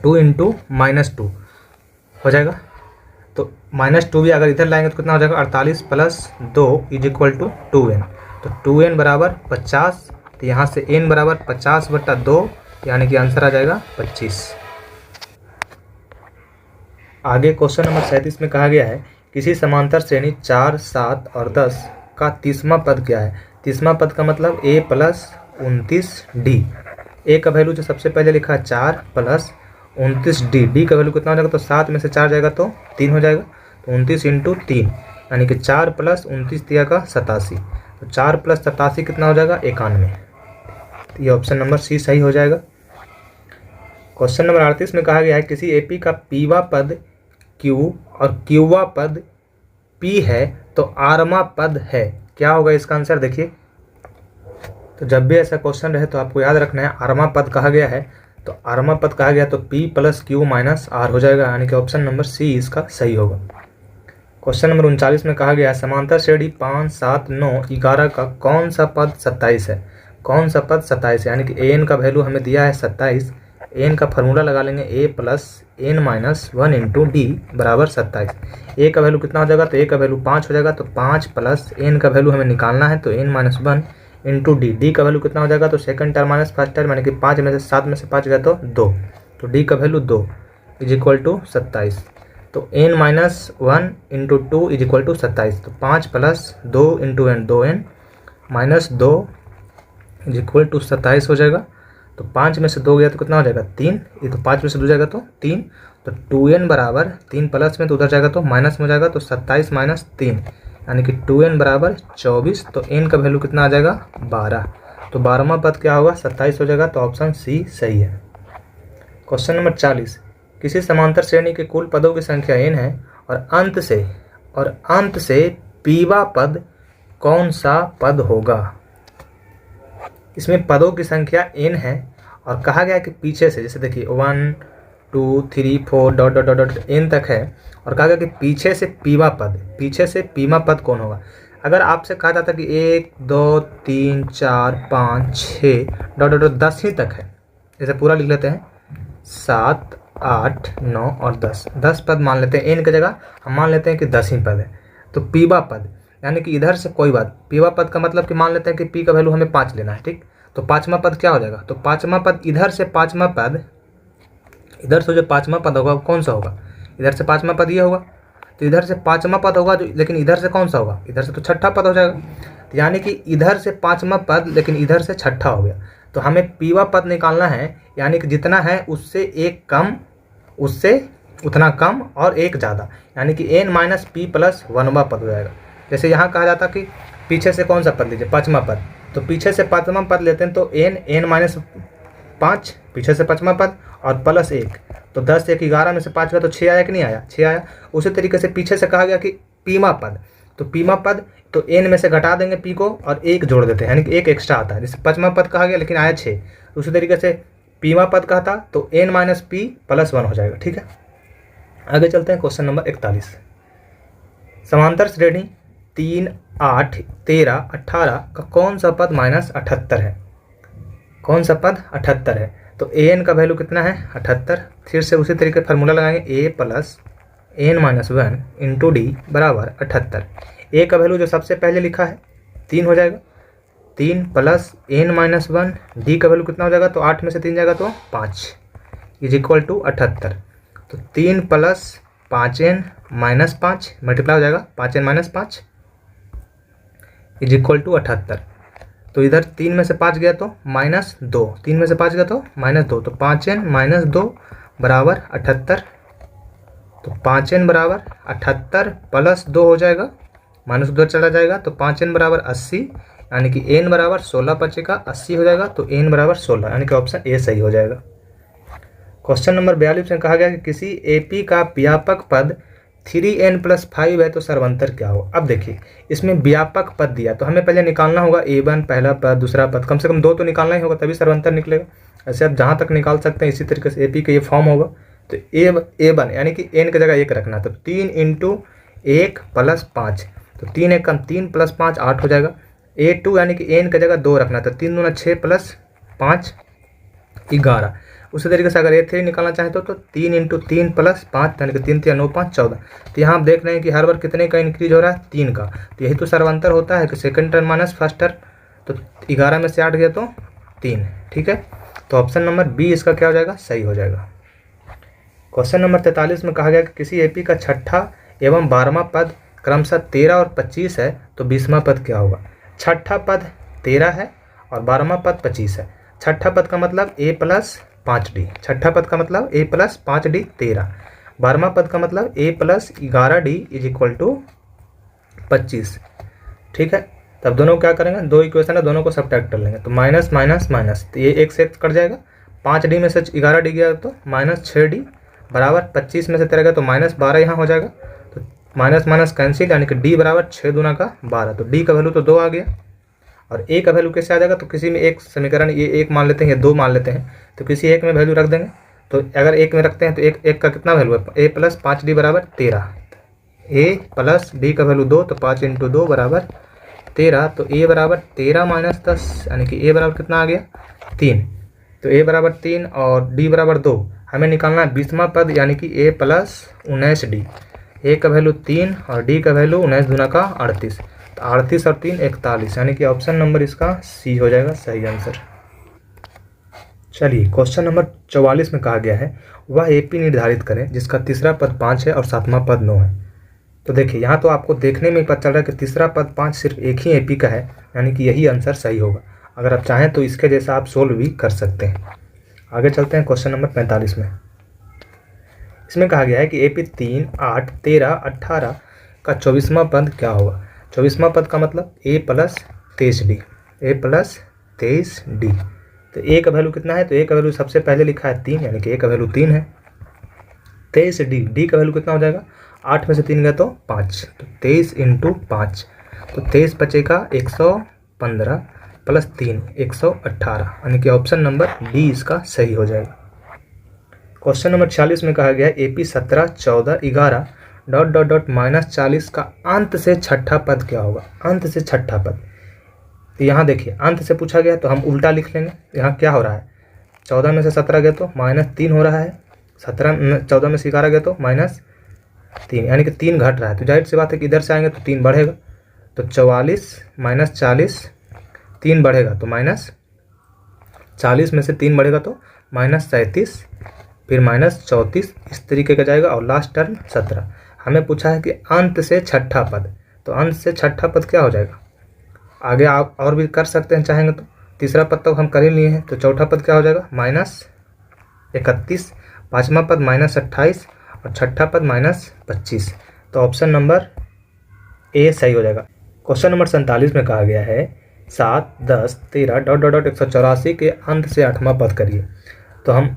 2 इंटू -2 हो जाएगा। तो -2 भी अगर इधर लाएंगे तो कितना हो जाएगा, 48 प्लस 2 = 2n। तो 2n बराबर 50, तो यहाँ से n बराबर 50/2, यानी कि आंसर आ जाएगा 25। आगे क्वेश्चन नंबर 37 में कहा गया है किसी समांतर श्रेणी 4, 7 और 10 का 30वां पद क्या है। 30वां पद का मतलब a प्लस 29d। a का वैल्यू जो सबसे पहले लिखा है 4 प्लस 29d, डी का वैल्यू कितना हो जाएगा, तो 7 में से 4 जाएगा तो 3 हो जाएगा, तो 29 इंटू 3 यानी कि 4 प्लस 29 दिया का 87, तो 4 प्लस 87 कितना हो जाएगा, 91। तो ये ऑप्शन नंबर सी सही हो जाएगा। क्वेश्चन नंबर 38 में कहा गया है किसी एपी का पीवा पद क्यू और क्यूवा पद पी है तो आरवा पद है, क्या होगा इसका आंसर। देखिए, तो जब भी ऐसा क्वेश्चन रहे तो आपको याद रखना है, आरवा पद कहा गया है तो आरवा पद कहा गया तो p plus Q minus R हो जाएगा, यानी कि ऑप्शन नंबर सी इसका सही होगा। क्वेश्चन नंबर 39 में कहा गया है समांतर श्रेणी 5, 7, 9, 11 का कौन सा पद 27 है। कौन सा पद 27 है, यानी कि an का वैल्यू हमें दिया है 27, n का फार्मूला लगा लेंगे a plus n-1 into D बराबर 27। a का वैल्यू कितना हो जाएगा, तो a का वैल्यू 5 हो जाएगा, तो 5 प्लस n का वैल्यू हमें निकालना है, तो n-1 इंटू डी। डी का वैल्यू कितना हो जाएगा, तो second term minus first term, यानी कि 5 में से 7 में से 5 गया तो 2, तो डी का वैल्यू 2 = 27। तो n-1 इंटू 2 = 27, तो 5 plus 2 into n 2n minus 2 = 27 हो जाएगा। तो 5 में से 2 गया तो कितना हो जाएगा, 3, ये तो 5 में से 2 जाएगा तो 3, तो 2n बराबर 3 प्लस में तो उधर जाएगा तो माइनस में हो जाएगा, तो 27 माइनस 3 यानी कि 2n बराबर 24, तो n का वैल्यू कितना आ जाएगा, 12। तो 12वां पद क्या होगा, 27 हो जाएगा, तो ऑप्शन सी सही है। क्वेश्चन नंबर 40 किसी समांतर श्रेणी के कुल पदों की संख्या n है और अंत से पीवा पद कौन सा पद होगा। इसमें पदों की संख्या n है और कहा गया कि पीछे से, जैसे देखिए 1, 2, 3, 4 dot dot dot dot n तक है, और कहा गया कि पीछे से पीवा पद कौन होगा। अगर आपसे कहा जाता कि 1, 2, 3, 4, 5, 6 डॉट डॉट डॉट 10 ही तक है, जैसे पूरा लिख लेते हैं 7, 8, 9 और 10 पद मान लेते हैं, n की जगह हम मान लेते हैं कि 10 ही पद है, तो पीवा पद यानी कि इधर से कोई बात, पीवा पद का मतलब कि मान लेते हैं कि पी का वैल्यू हमें 5 लेना है, ठीक। तो पाँचवा पद क्या हो जाएगा, तो पाँचवा पद इधर से पाँचवा पद, इधर से जो पाँचवा पद होगा वो कौन सा होगा, इधर से पाँचवा पद ये होगा, तो इधर से पाँचवा पद होगा जो, लेकिन इधर से कौन सा होगा, इधर से तो छठा पद हो जाएगा। तो यानी कि इधर से पाँचवा पद लेकिन इधर से छठा हो गया। तो हमें पीवा पद निकालना है, यानी कि जितना है उससे एक कम, उससे उतना कम और एक ज़्यादा, यानी कि n माइनस पी प्लस 1वां पद हो जाएगा। जैसे यहाँ कहा जाता कि पीछे से कौन सा पद लीजिए, पाँचवा पद, तो पीछे से पाँचवा पद लेते हैं तो n माइनस 5 पीछे से पाँचवा पद और प्लस 1, तो 10 1 11 में से 5 का तो 6 आया कि नहीं आया, 6 आया। उसी तरीके से पीछे से कहा गया कि पीमा पद, तो पीमा पद तो n में से घटा देंगे p को और 1 जोड़ देते हैं, यानी कि 1 एक्स्ट्रा आता है, जैसे पाँचवा पद कहा गया लेकिन आया 6। उसी तरीके से पीमा पद कहा था तो n माइनस पी प्लस 1 हो जाएगा, ठीक है। आगे चलते हैं क्वेश्चन नंबर 41। समांतर श्रेणी 3 8 13 18 का कौन सा पद माइनस 78 है, कौन सा पद 78 है। तो an का वैल्यू कितना है 78। फिर से उसी तरीके फार्मूला लगाएंगे, a plus n minus 1 into D बराबर 78। a का वैल्यू जो सबसे पहले लिखा है 3 हो जाएगा, 3 प्लस n माइनस 1, डी का वैल्यू कितना हो जाएगा, तो 8 में से 3 जाएगा तो 5 इज इक्वल टू 78। तो 3 प्लस 5n माइनस 5 मल्टीप्लाई हो जाएगा, 5n minus 5 is equal to 78। तो इधर 3 में से 5 गया तो माइनस 2, 3 में से 5 गया तो माइनस 2, तो 5n माइनस 2 बराबर 78। तो 5n बराबर 78 प्लस 2 हो जाएगा, माइनस 2 चला जाएगा, तो 5n बराबर 80, यानी कि n बराबर 16 बचेगा, 80 हो जाएगा, तो n बराबर 16, यानी कि ऑप्शन ए सही हो जाएगा। क्वेश्चन नंबर 42 में कहा गया कि किसी एपी का व्यापक पद 3n प्लस 5 है तो सर्वंतर क्या हो। अब देखिए इसमें व्यापक पद दिया, तो हमें पहले निकालना होगा a1 पहला पद, दूसरा पद, कम से कम 2 तो निकालना ही होगा तभी सर्वंतर निकलेगा। ऐसे आप जहाँ तक निकाल सकते हैं, इसी तरीके से एपी का ये फॉर्म होगा। तो a1 यानी कि n की जगह 1 रखना, तो 3 इंटू 1 प्लस 5, तो 3 1 कम 3 प्लस 5 8 हो जाएगा। a2 यानी कि n की जगह 2 रखना, तो 3 दूना 6 प्लस 5 11। उसी तरीके से अगर a3 निकालना चाहें तो 3 इंटू 3 प्लस 5, यानी कि 3 3 9 5 14। तो यहाँ आप देख रहे हैं कि हर बार कितने का इंक्रीज हो रहा है, 3 का। तो यही तो सर्वंतर होता है कि second term minus first term, तो 11 में से 8 गया तो 3, ठीक है। तो ऑप्शन नंबर बी इसका क्या हो जाएगा, सही हो जाएगा। क्वेश्चन नंबर 43 में कहा गया कि किसी एपी का छठा एवं 12वां पद क्रमशः 13 और 25 है तो 20वां पद क्या होगा। छठा पद 13 है और 12वां पद 25 है। छठा पद का मतलब a प्लस 5d, छठा पद का मतलब a प्लस 5d 13, 12वां पद का मतलब a plus 11d is equal to 25, ठीक है। तब दोनों क्या करेंगे, 2 इक्वेशन है, दोनों को सब्ट्रैक्ट कर लेंगे, तो माइनस माइनस माइनस, तो ये 1 से कट जाएगा, 5d में से 11d गया तो माइनस 6d बराबर 25 में से 13 गया तो माइनस 12 यहाँ हो जाएगा। तो माइनस माइनस कैंसिल, यानी कि d बराबर 6 दूना का 12, तो d का वैल्यू तो 2 आ गया। और a का वैल्यू कैसे आ जाएगा, तो किसी में एक समीकरण ये 1 मान लेते हैं या 2 मान लेते हैं, तो किसी एक में वैल्यू रख देंगे। तो अगर 1 में रखते हैं तो एक का कितना वैल्यू है, a प्लस 5d बराबर 13, a प्लस d का वैल्यू 2, तो 5 इंटू 2 बराबर 13, तो a बराबर 13 माइनस 10, यानी कि a बराबर कितना आ गया 3, तो a बराबर 3 और d बराबर 2। हमें निकालना है 20वां पद, यानी कि a प्लस 19d, a का वैल्यू 3 और d का वैल्यू 19 दूना का 38, तो 38 और 3 41, यानी कि ऑप्शन नंबर इसका सी हो जाएगा सही आंसर। चलिए क्वेश्चन नंबर 44 में कहा गया है वह एपी निर्धारित करें जिसका तीसरा पद 5 है और 7वां पद 9 है। तो देखिए यहाँ तो आपको देखने में पता चल रहा है कि तीसरा पद 5 सिर्फ एक ही एपी का है, यानी कि यही आंसर सही होगा। अगर आप चाहें तो इसके जैसा आप सोल्व भी कर सकते हैं। आगे चलते हैं क्वेश्चन नंबर 45 में। इसमें कहा गया है कि एपी 3 8 13 18 का 24वां पद क्या होगा। 24वां पद का मतलब a plus 23d, a plus 23d। तो a का वैल्यू कितना है, तो a का वैल्यू सबसे पहले लिखा है 3, यानी कि a का वैल्यू 3 है। 23d, d का वैल्यू कितना हो जाएगा, 8 में से 3 गया तो 5, तो 23 इंटू 5, तो 23 बचेगा 115 प्लस 3 118, यानी कि ऑप्शन नंबर डी इसका सही हो जाएगा। क्वेश्चन नंबर 46 में कहा गया है AP 17 14 11 dot dot dot minus 40 का अंत से छठा पद क्या होगा। अंत से छठा पद, तो यहाँ देखिए अंत से पूछा गया तो हम उल्टा लिख लेंगे। यहाँ क्या हो रहा है, 14 में से 17 गया तो माइनस 3 हो रहा है, 14 में से 11 गया तो माइनस 3, यानी कि 3 घट रहा है। तो जाहिर सी बात है कि इधर से आएंगे तो 3 बढ़ेगा, तो 44 माइनस 40, 3 बढ़ेगा तो माइनस 40 में से 3 बढ़ेगा तो माइनस 37, फिर माइनस 34, इस तरीके का जाएगा। और लास्ट टर्म 17। हमें पूछा है कि अंत से छठा पद, तो अंत से छठा पद क्या हो जाएगा। आगे आप और भी कर सकते हैं चाहेंगे तो। तीसरा पद तो हम कर ही लिए हैं, तो चौथा पद क्या हो जाएगा माइनस 31, पाँचवा पद माइनस 28 और छठा पद माइनस 25। तो ऑप्शन नंबर ए सही हो जाएगा। क्वेश्चन नंबर 47 में कहा गया है 7, 10, 13 डॉट डॉट डॉट 184 के अंत से 8वां पद करिए। तो हम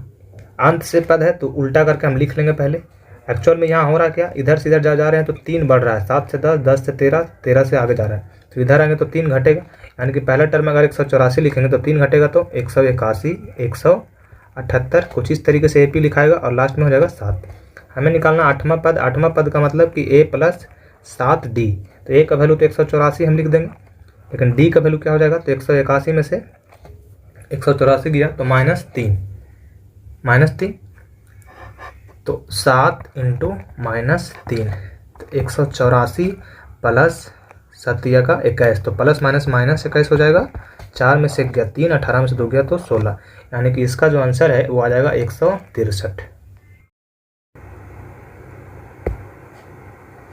अंत से पद है तो उल्टा करके हम लिख लेंगे पहले। एक्चुअल में यहाँ हो रहा क्या, इधर से इधर जा रहे हैं तो 3 बढ़ रहा है, 7 से 10, 10 से 13, 13 से आगे जा रहा है, तो इधर आएंगे तो 3 घटेगा। यानी कि पहला टर्म अगर 184 लिखेंगे तो 3 घटेगा तो 181, 178, कुछ इस तरीके से AP लिखाएगा और लास्ट में हो जाएगा 7। हमें निकालना 8वां पद। 8वां पद का मतलब कि A प्लस 7D। तो A का वैल्यू तो 184 हम लिख देंगे, लेकिन D का वैल्यू क्या हो जाएगा, तो 181 में से 184 गया तो -3, तो 7 इंटू -3, तो 184 प्लस 7 का 21, तो प्लस माइनस माइनस 21 हो जाएगा। 4 में से गया 3, 18 में से 2 गया तो 16, यानी कि इसका जो आंसर है वो आ जाएगा 163।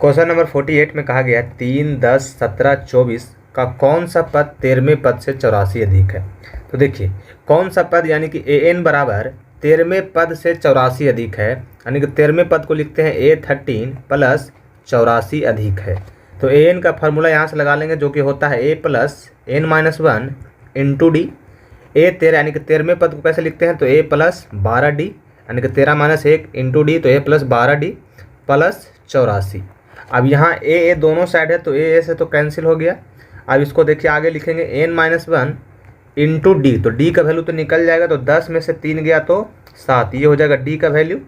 क्वेश्चन नंबर 48 में कहा गया 3, 10, 17, 24 का कौन सा पद 13वें पद से 84 अधिक है। तो देखिए कौन सा पद, यानी कि AN बराबर 13वें पद से 84 अधिक है, यानी कि 13वें पद को लिखते हैं A13 प्लस 84 अधिक है। तो AN का फार्मूला यहाँ से लगा लेंगे, जो कि होता है A plus N-1 into D। A13 यानी कि 13वें पद को कैसे लिखते हैं, तो A प्लस 12D, यानी कि 13 माइनस 1 इंटू D, तो A प्लस 12D प्लस 84। अब यहाँ A दोनों साइड है तो A से तो कैंसिल हो गया। अब इसको देखिए आगे लिखेंगे N-1 इंटू D, तो D का वैल्यू तो निकल जाएगा, तो 10 में से 3 गया तो 7, ये हो जाएगा D का वैल्यू।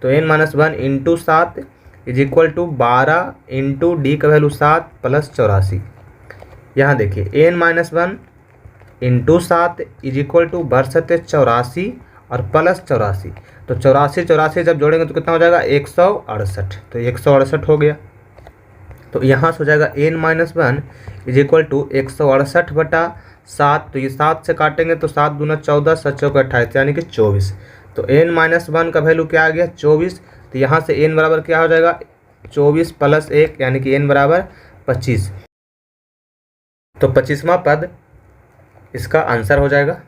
तो N-1 into 7 is equal to 12 into D का वैल्यू 7 प्लस 84। यहाँ देखिए N-1 into 7 is equal to बरसते 84 और प्लस 84, तो 84 जब जोड़ेंगे तो कितना हो जाएगा 168, तो 168 हो गया। तो यहाँ से हो जाएगा N-1 इज इक्वल टू 168/7, तो ये 7 से काटेंगे तो 7 दूना 14, 7 चौका 28, यानी कि 24। तो N-1 का वैल्यू क्या आ गया 24, तो यहाँ से N बराबर क्या हो जाएगा 24 प्लस 1, यानी कि N बराबर 25। तो 25वां पद इसका आंसर हो जाएगा।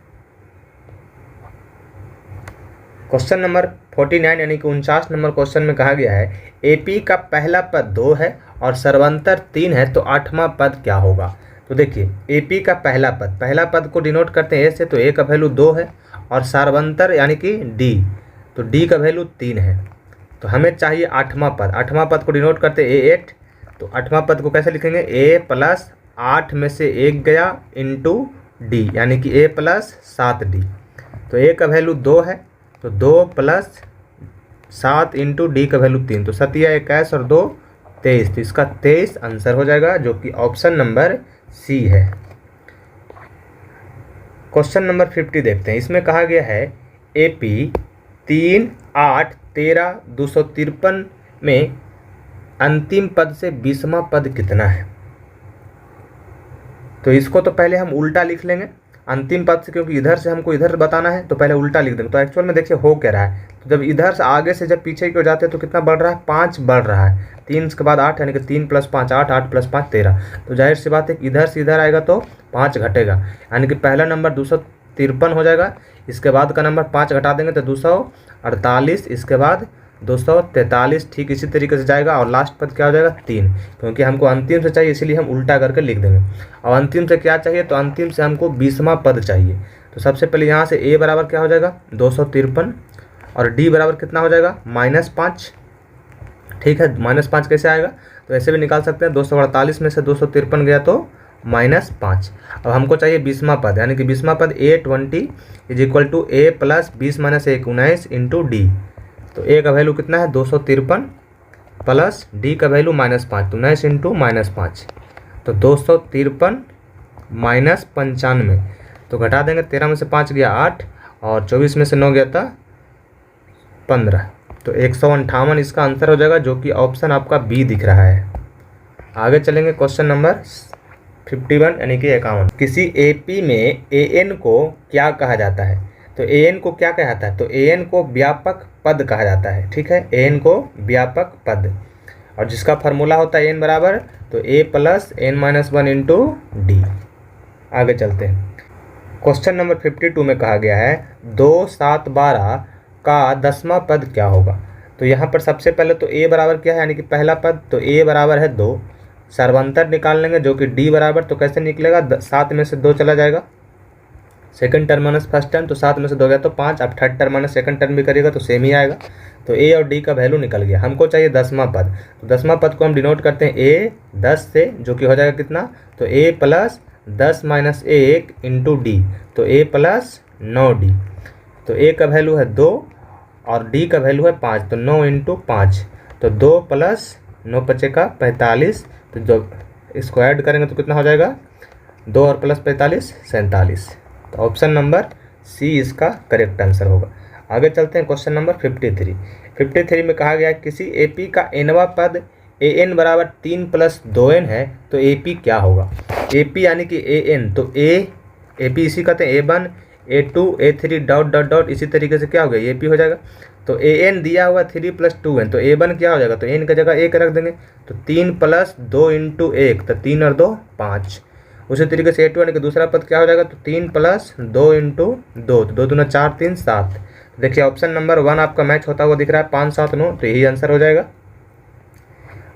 क्वेश्चन नंबर 49 यानी कि 49 नंबर क्वेश्चन में कहा गया है AP का पहला पद 2 है और सर्वंतर 3 है, तो 8वां पद क्या होगा। तो देखिए AP का पहला पद को डिनोट करते हैं A से, तो A का वैल्यू 2 है और सर्वंतर यानी कि D, तो D का वैल्यू 3 है। तो हमें चाहिए 8वां पद। 8वां पद को डिनोट करते हैं A8, तो 8वां पद को कैसे लिखेंगे A प्लस 8 में से 1 गया इंटू D, यानी कि A प्लस 7D। तो A का वैल्यू 2 है, तो 2 प्लस 7 इंटू D का वैल्यू 3, तो 7 या 21 और 2 23, तो इसका 23 आंसर हो जाएगा, जो कि ऑप्शन नंबर C है। क्वेश्चन नंबर 50 देखते हैं। इसमें कहा गया है AP 3, 8, 13, 253 में अंतिम पद से 20वां पद कितना है। तो इसको तो पहले हम उल्टा लिख लेंगे अंतिम पद से, क्योंकि इधर से हमको इधर बताना है, तो पहले उल्टा लिख देंगे। तो एक्चुअल में देखिए हो क्या रहा है, तो जब इधर से आगे से जब पीछे की ओर जाते हैं तो कितना बढ़ रहा है 5 बढ़ रहा है, 3 के बाद 8, यानी कि 3 + 5 8, 8 + 5 13। तो जाहिर सी बात है कि इधर से इधर आएगा तो 5 घटेगा, यानी कि पहला नंबर 253 हो जाएगा। इसके बाद का नंबर 5 घटा देंगे तो 248, इसके बाद 243, ठीक इसी तरीके से जाएगा। और लास्ट पद क्या हो जाएगा 3, क्योंकि हमको अंतिम से चाहिए इसीलिए हम उल्टा करके लिख देंगे। और अंतिम से क्या चाहिए, तो अंतिम से हमको 20वां पद चाहिए। तो सबसे पहले यहाँ से A बराबर क्या हो जाएगा 253 और D बराबर कितना हो जाएगा -5। ठीक है, -5 कैसे आएगा, तो ऐसे भी निकाल सकते हैं। 248 में से 253 गया तो -5। अब हमको चाहिए 20वां पद, यानी कि 20वां पद A20 is equal to A plus 20 - 1 19 into D। तो A का वैल्यू कितना है 253 प्लस D का वैल्यू -5, तो 19 इंटू -5, तो 253 - 95, तो घटा देंगे। 13 में से 5 गया 8 और 24 में से 9 गया था 15, तो 158 इसका आंसर हो जाएगा, जो कि ऑप्शन आपका B दिख रहा है। आगे चलेंगे क्वेश्चन नंबर 51 यानी कि 51। किसी एपी में एन को क्या कहा जाता है? तो एन को क्या कहा जाता है? तो एन को व्यापक पद कहा जाता है। ठीक है, एन को व्यापक पद, और जिसका फार्मूला होता है एन बराबर तो A plus N minus 1 into D. आगे चलते हैं। क्वेश्चन नंबर 52 में कहा गया है 2, 7, 12 का 10वां पद क्या होगा? तो यहाँ पर सबसे पहले तो ए बराबर क्या है, यानी कि पहला पद, तो ए बराबर है 2। सर्वांतर निकाल लेंगे जो कि डी बराबर, तो कैसे निकलेगा? 7 में से 2 चला जाएगा, second term minus first term, तो 7 में से 2 गया तो 5। अब third term minus second term भी करिएगा तो सेम ही आएगा। तो ए और डी का वैल्यू निकल गया। हमको चाहिए 10वां पद, तो 10वां पद को हम डिनोट करते हैं ए 10 से, जो कि हो जाएगा कितना? तो A plus 10 minus 1 into D, तो ए प्लस 9d। तो ए का वैल्यू है 2 और डी का वैल्यू है 5, तो 9 इंटू 5, तो 2 प्लस 9 5 का 45, तो जो इसको ऐड करेंगे तो कितना हो जाएगा? 2 और प्लस 45 47। तो ऑप्शन नंबर सी इसका करेक्ट आंसर होगा। आगे चलते हैं क्वेश्चन नंबर 53। 53 में कहा गया है किसी एपी का एनवा पद ए एन बराबर 3 प्लस 2n है तो एपी क्या होगा? एपी यानी कि ए एन, तो एपी इसी कहते हैं A1 A2 A3 dot dot dot, इसी तरीके से क्या हो गया? एपी हो जाएगा। तो ए एन दिया हुआ 3 प्लस 2n, तो A1 क्या हो जाएगा? तो एन की जगह 1 रख देंगे, तो 3 प्लस 2 इंटू 1, तो 3 और 2 5। उसी तरीके से A2 यानी कि दूसरा पद क्या हो जाएगा? तो 3 प्लस 2 इंटू 2, तो 2 दूना 4 3 7। देखिए ऑप्शन नंबर 1 आपका मैच होता हुआ दिख रहा है, 5 7 9, तो यही आंसर हो जाएगा।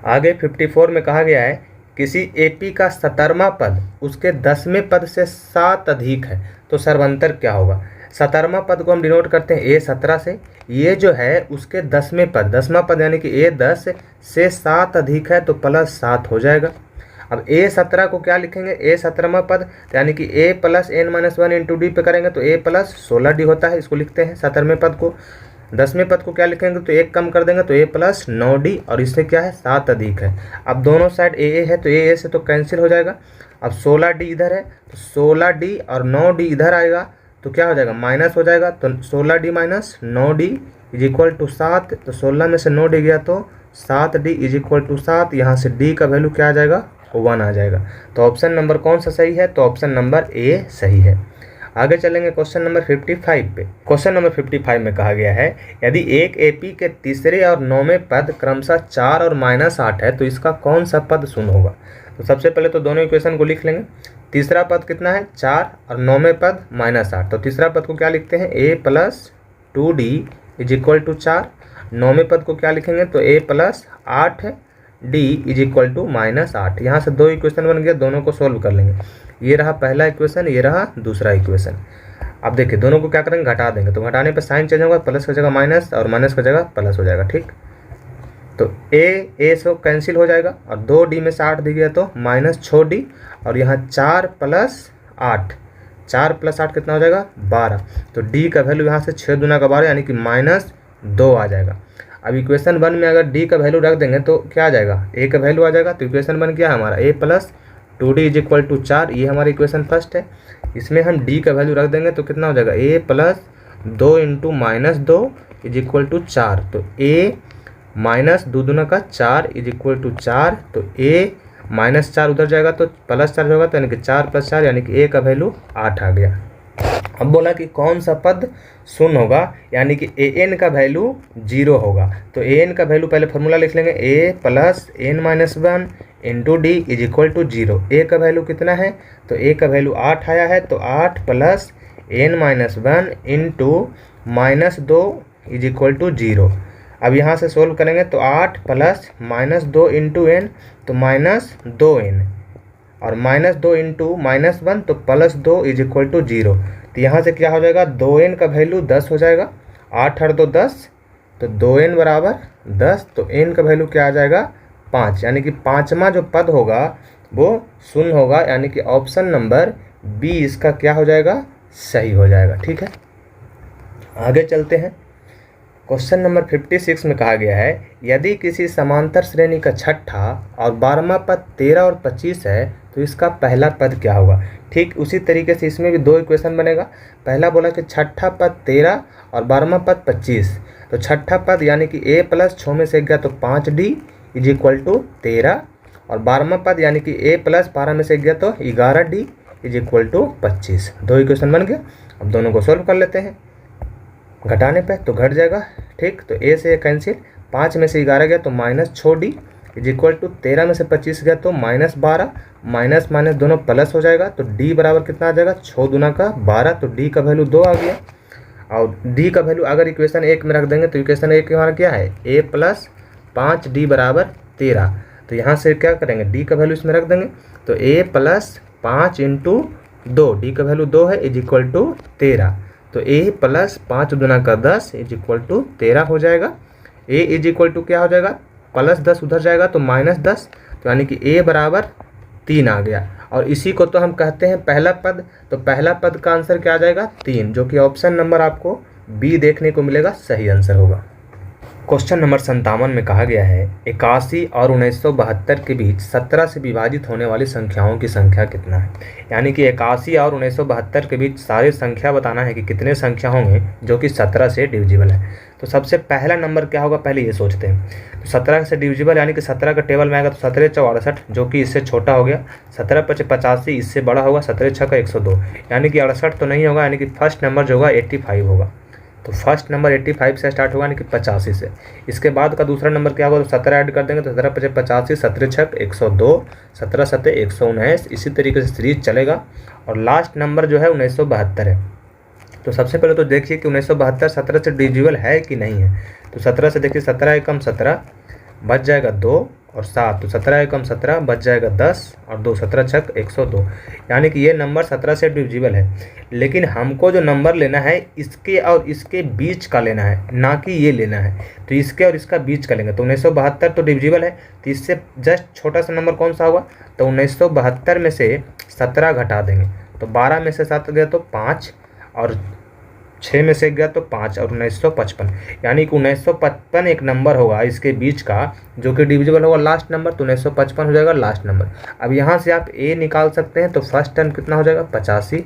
आगे 54 में कहा गया है किसी एपी का 17वां पद उसके 10वें पद से 7 अधिक है तो सर्वांतर क्या होगा? 17वां पद को हम डिनोट करते हैं A17 से, ये जो है उसके 10वें पद, 10वां पद यानी कि A10 से 7 अधिक है तो प्लस 7 हो जाएगा। अब A17 को क्या लिखेंगे? A17वां पद यानी कि A plus N minus 1 into D पे करेंगे तो A प्लस 16d होता है, इसको लिखते हैं 17वें पद को। 10वें पद को क्या लिखेंगे? तो 1 कम कर देंगे तो A प्लस 9d, और इससे क्या है? 7 अधिक है। अब दोनों साइड AA है तो AA से तो कैंसिल हो जाएगा। अब 16d इधर है तो 16d और 9d इधर आएगा तो क्या हो जाएगा? माइनस हो जाएगा, तो 16d minus 9d is equal to 7। तो 16 में से 9d गया तो 7d इज इक्वल टू 7। यहाँ से d का वैल्यू क्या आ जाएगा? 1 आ जाएगा। तो ऑप्शन नंबर कौन सा सही है? तो ऑप्शन नंबर ए सही है। आगे चलेंगे क्वेश्चन नंबर 55 पे। क्वेश्चन नंबर 55 में कहा गया है यदि एक एपी के तीसरे और 9वें पद क्रमशः 4 और -8 है तो इसका कौन सा पद शून्य होगा? तो सबसे पहले तो दोनों इक्वेशन को लिख लेंगे। तीसरा पद कितना है? 4 और 9वें पद -8, तो तीसरा पद को क्या लिखते हैं? a plus 2d is equal to 4। 9वें पद को क्या लिखेंगे? तो a plus 8d is equal to -8। यहाँ से 2 इक्वेशन बन गया, दोनों को सोल्व कर लेंगे। ये रहा पहला इक्वेशन, ये रहा दूसरा इक्वेशन। अब देखिए दोनों को क्या करेंगे? घटा देंगे, तो घटाने पर साइन चेंज होगा, प्लस की जगह माइनस और माइनस की जगह प्लस हो जाएगा। ठीक, तो a से कैंसिल हो जाएगा और 2d में से 8 दी गया तो -6d, और यहाँ 4 प्लस 8, 4 प्लस 8 कितना हो जाएगा? 12। तो d का वैल्यू यहाँ से 6 दूना का 12 यानी कि -2 आ जाएगा। अब इक्वेशन 1 में अगर d का वैल्यू रख देंगे तो क्या आ जाएगा? a का वैल्यू आ जाएगा। तो इक्वेशन 1 क्या है हमारा? a plus 2d is equal to 4, ये हमारी इक्वेशन फर्स्ट है। इसमें हम d का वैल्यू रख देंगे तो कितना हो जाएगा? a plus 2 into -2 is equal to 4, तो a माइनस 2 दूना का 4 इज इक्वल टू 4, तो a -4 उधर जाएगा तो +4 होगा, तो यानी कि 4 + 4 यानी कि a का वैल्यू 8 आ गया। अब बोला कि कौन सा पद शून्य होगा, यानी कि an का वैल्यू 0 होगा। तो an का वैल्यू पहले फॉर्मूला लिख लेंगे, a plus n minus 1 into D is equal to 0। a का वैल्यू कितना है? तो a का वैल्यू 8 आया है, तो 8 plus n minus 1 into -2 is equal to 0। अब यहाँ से सोल्व करेंगे तो 8 प्लस -2 इंटू n, तो -2n, और -2 इंटू -1 तो +2 इज इक्वल टू 0। तो यहाँ से क्या हो जाएगा? 2n का वैल्यू 10 हो जाएगा, 8 और 2 10, तो 2n बराबर 10, तो n का वैल्यू क्या आ जाएगा? 5, यानी कि 5वां जो पद होगा वो शून्य होगा, यानी कि ऑप्शन नंबर बी इसका क्या हो जाएगा? सही हो जाएगा। ठीक है, आगे चलते हैं। क्वेश्चन नंबर 56 में कहा गया है यदि किसी समांतर श्रेणी का छठा और 12वां पद 13 और 25 है तो इसका पहला पद क्या होगा? ठीक उसी तरीके से इसमें भी 2 इक्वेशन बनेगा। पहला बोला कि छठा पद 13 और 12वां पद 25, तो छठा पद यानी कि a प्लस 6 में से गया तो 5d इज इक्वल टू 13, और 12वां पद यानी कि a प्लस 12 में से गया तो 11d इज इक्वल टू 25। दो इक्वेशन बन गया। अब दोनों को सोल्व कर लेते हैं। घटाने पे तो घट जाएगा, ठीक। तो a से कैंसिल, 5 में से 11 गया तो -6d इज इक्वल टू 13 में से 25 गया तो -12, माइनस माइनस दोनों प्लस हो जाएगा। तो d बराबर कितना आ जाएगा, 6 दूना का 12, तो d का वैल्यू 2 आ गया। और d का वैल्यू अगर इक्वेशन 1 में रख देंगे तो इक्वेशन 1 हमारा क्या है, a प्लस 5d बराबर 13। तो यहाँ से क्या करेंगे, d का वैल्यू इसमें रख देंगे। तो a प्लस 5 इंटू 2, d का वैल्यू 2 है, इज इक्वल टू 13। तो a प्लस 5 दूना का 10 इज इक्वल टू 13 हो जाएगा। a इज इक्वल टू क्या हो जाएगा, प्लस 10 उधर जाएगा तो -10, तो यानी कि a बराबर 3 आ गया। और इसी को तो हम कहते हैं पहला पद। तो पहला पद का आंसर क्या आ जाएगा, 3, जो कि ऑप्शन नंबर आपको बी देखने को मिलेगा, सही आंसर होगा। क्वेश्चन नंबर 57 में कहा गया है 81 और 1972 के बीच 17 से विभाजित होने वाली संख्याओं की संख्या कितना है। यानी कि 81 और 1972 के बीच सारी संख्या बताना है कि कितने संख्या होंगे जो कि 17 से डिविजिबल है। तो सबसे पहला नंबर क्या होगा, पहले ये सोचते हैं। तो 17 से डिविजिबल यानी कि 17 का टेबल में आएगा तो 17 × 68, जो कि इससे छोटा हो गया। 17 × 5 = 85, इससे बड़ा होगा। 17 × 6 = 102, यानी कि 68 तो नहीं होगा, यानी कि फर्स्ट नंबर जो होगा 85 होगा। तो फर्स्ट नंबर 85 से स्टार्ट होगा, यानी कि 85 से। इसके बाद का दूसरा नंबर क्या होगा, तो 17 ऐड कर देंगे तो 17 × 5 = 85, 17 × 6 = 102, 17 × 7 = 119। इसी तरीके से सीरीज चलेगा। और लास्ट नंबर जो है 1972 है। तो सबसे पहले तो देखिए कि 1972 17 से डिविजिबल है कि नहीं है। तो 17 से देखिए, 17 × 17 बच जाएगा 2 और 7, तो 17 × 17 बच जाएगा 10 और 2, 17 × 6 = 102, यानी कि ये नंबर 17 से डिविजिबल है। लेकिन हमको जो नंबर लेना है इसके और इसके बीच का लेना है, ना कि ये लेना है। तो इसके और इसका बीच का लेंगे। तो 1972 तो डिविजिबल है, तो इससे जस्ट छोटा सा नंबर कौन सा होगा, तो 1972 में से 17 घटा देंगे तो 12 में से 7 गया तो 5 और 6 में से गया तो 5 और 1955, यानी कि 1955 एक नंबर होगा इसके बीच का जो कि डिविजिबल होगा लास्ट नंबर। तो 1955 हो जाएगा लास्ट नंबर। अब यहाँ से आप a निकाल सकते हैं। तो फर्स्ट टर्म कितना हो जाएगा, 85।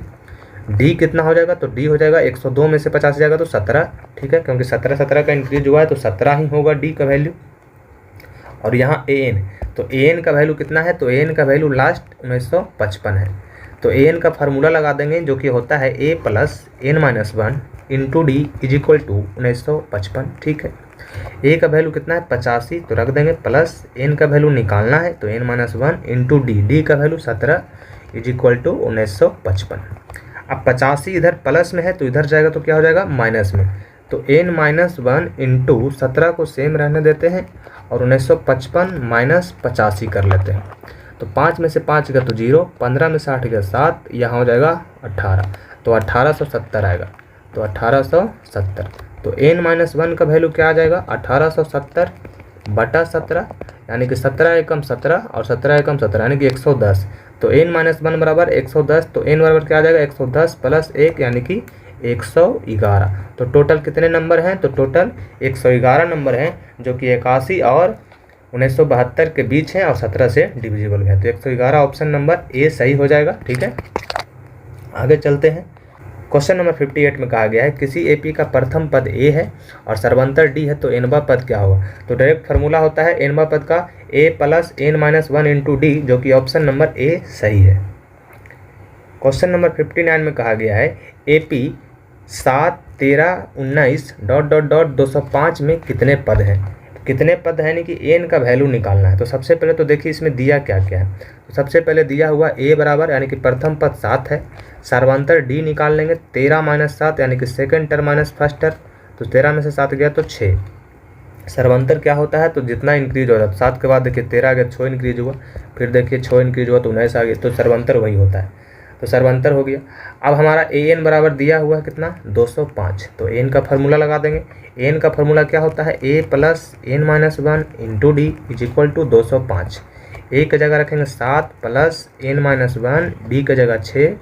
d कितना हो जाएगा, तो d हो जाएगा 102 में से 85 जाएगा तो 17, ठीक है, क्योंकि 17 का इंक्रीज हुआ है तो 17 ही होगा d का वैल्यू। और यहाँ an, तो an का वैल्यू कितना है, तो an का वैल्यू लास्ट 1955 है। तो an का फार्मूला लगा देंगे जो कि होता है a plus n-1 into D is equal to 1955, ठीक है। a का वैल्यू कितना है, 85, तो रख देंगे, प्लस n का वैल्यू निकालना है तो n-1 इंटू डी का वैल्यू 17 इज इक्वल टू 1955। अब 85 इधर प्लस में है तो इधर जाएगा तो क्या हो जाएगा, माइनस में। तो n-1 इंटू 17 को सेम रहने देते हैं और 1955 - 85 कर लेते हैं। तो 5 में से 5 गया तो 0, 15 में से 8 गया 7, यहाँ हो जाएगा 18, तो 1870 आएगा। तो 1870, तो n-1 का वैल्यू क्या आ जाएगा, 1870 बटा 17, यानी कि 17 × 17 और 17 × 17 यानी कि 110। तो n-1 बराबर 110, तो n बराबर क्या आ जाएगा, 110 प्लस 1 यानी कि 111। तो टोटल कितने नंबर हैं, तो टोटल 111 नंबर हैं जो कि 81 और 1972 के बीच हैं और 17 से डिविजिबल है। तो 111 ऑप्शन नंबर ए सही हो जाएगा, ठीक है। आगे चलते हैं। क्वेश्चन नंबर 58 में कहा गया है किसी एपी का प्रथम पद ए है और सर्वंतर डी है तो एनवा पद क्या होगा। तो डायरेक्ट फार्मूला होता है एनवा पद का ए प्लस n-1 इंटू डी, जो कि ऑप्शन नंबर ए सही है। क्वेश्चन नंबर 59 में कहा गया है एपी 7, 13, 19 ... 205 में कितने पद हैं। कितने पद है यानी कि एन का वैल्यू निकालना है। तो सबसे पहले तो देखिए इसमें दिया क्या क्या है। तो सबसे पहले दिया हुआ ए बराबर यानी कि प्रथम पद 7 है, सर्वांतर डी निकाल लेंगे 13 - 7 यानी कि second term minus first term, तो 13 में से 7 गया तो 6। सर्वांतर क्या होता है, तो जितना इंक्रीज हो रहा है 7 के बाद देखिए 13 आ गया, 6 इंक्रीज हुआ, फिर देखिए 6 इंक्रीज हुआ तो 19 आ गया, तो सर्वांतर वही होता है, तो सर्वांतर हो गया। अब हमारा ए एन बराबर दिया हुआ है कितना 205, तो एन का फार्मूला लगा देंगे। एन का फार्मूला क्या होता है A plus n-1 into D is equal to 205। A की जगह रखेंगे 7 प्लस n-1 डी की जगह 6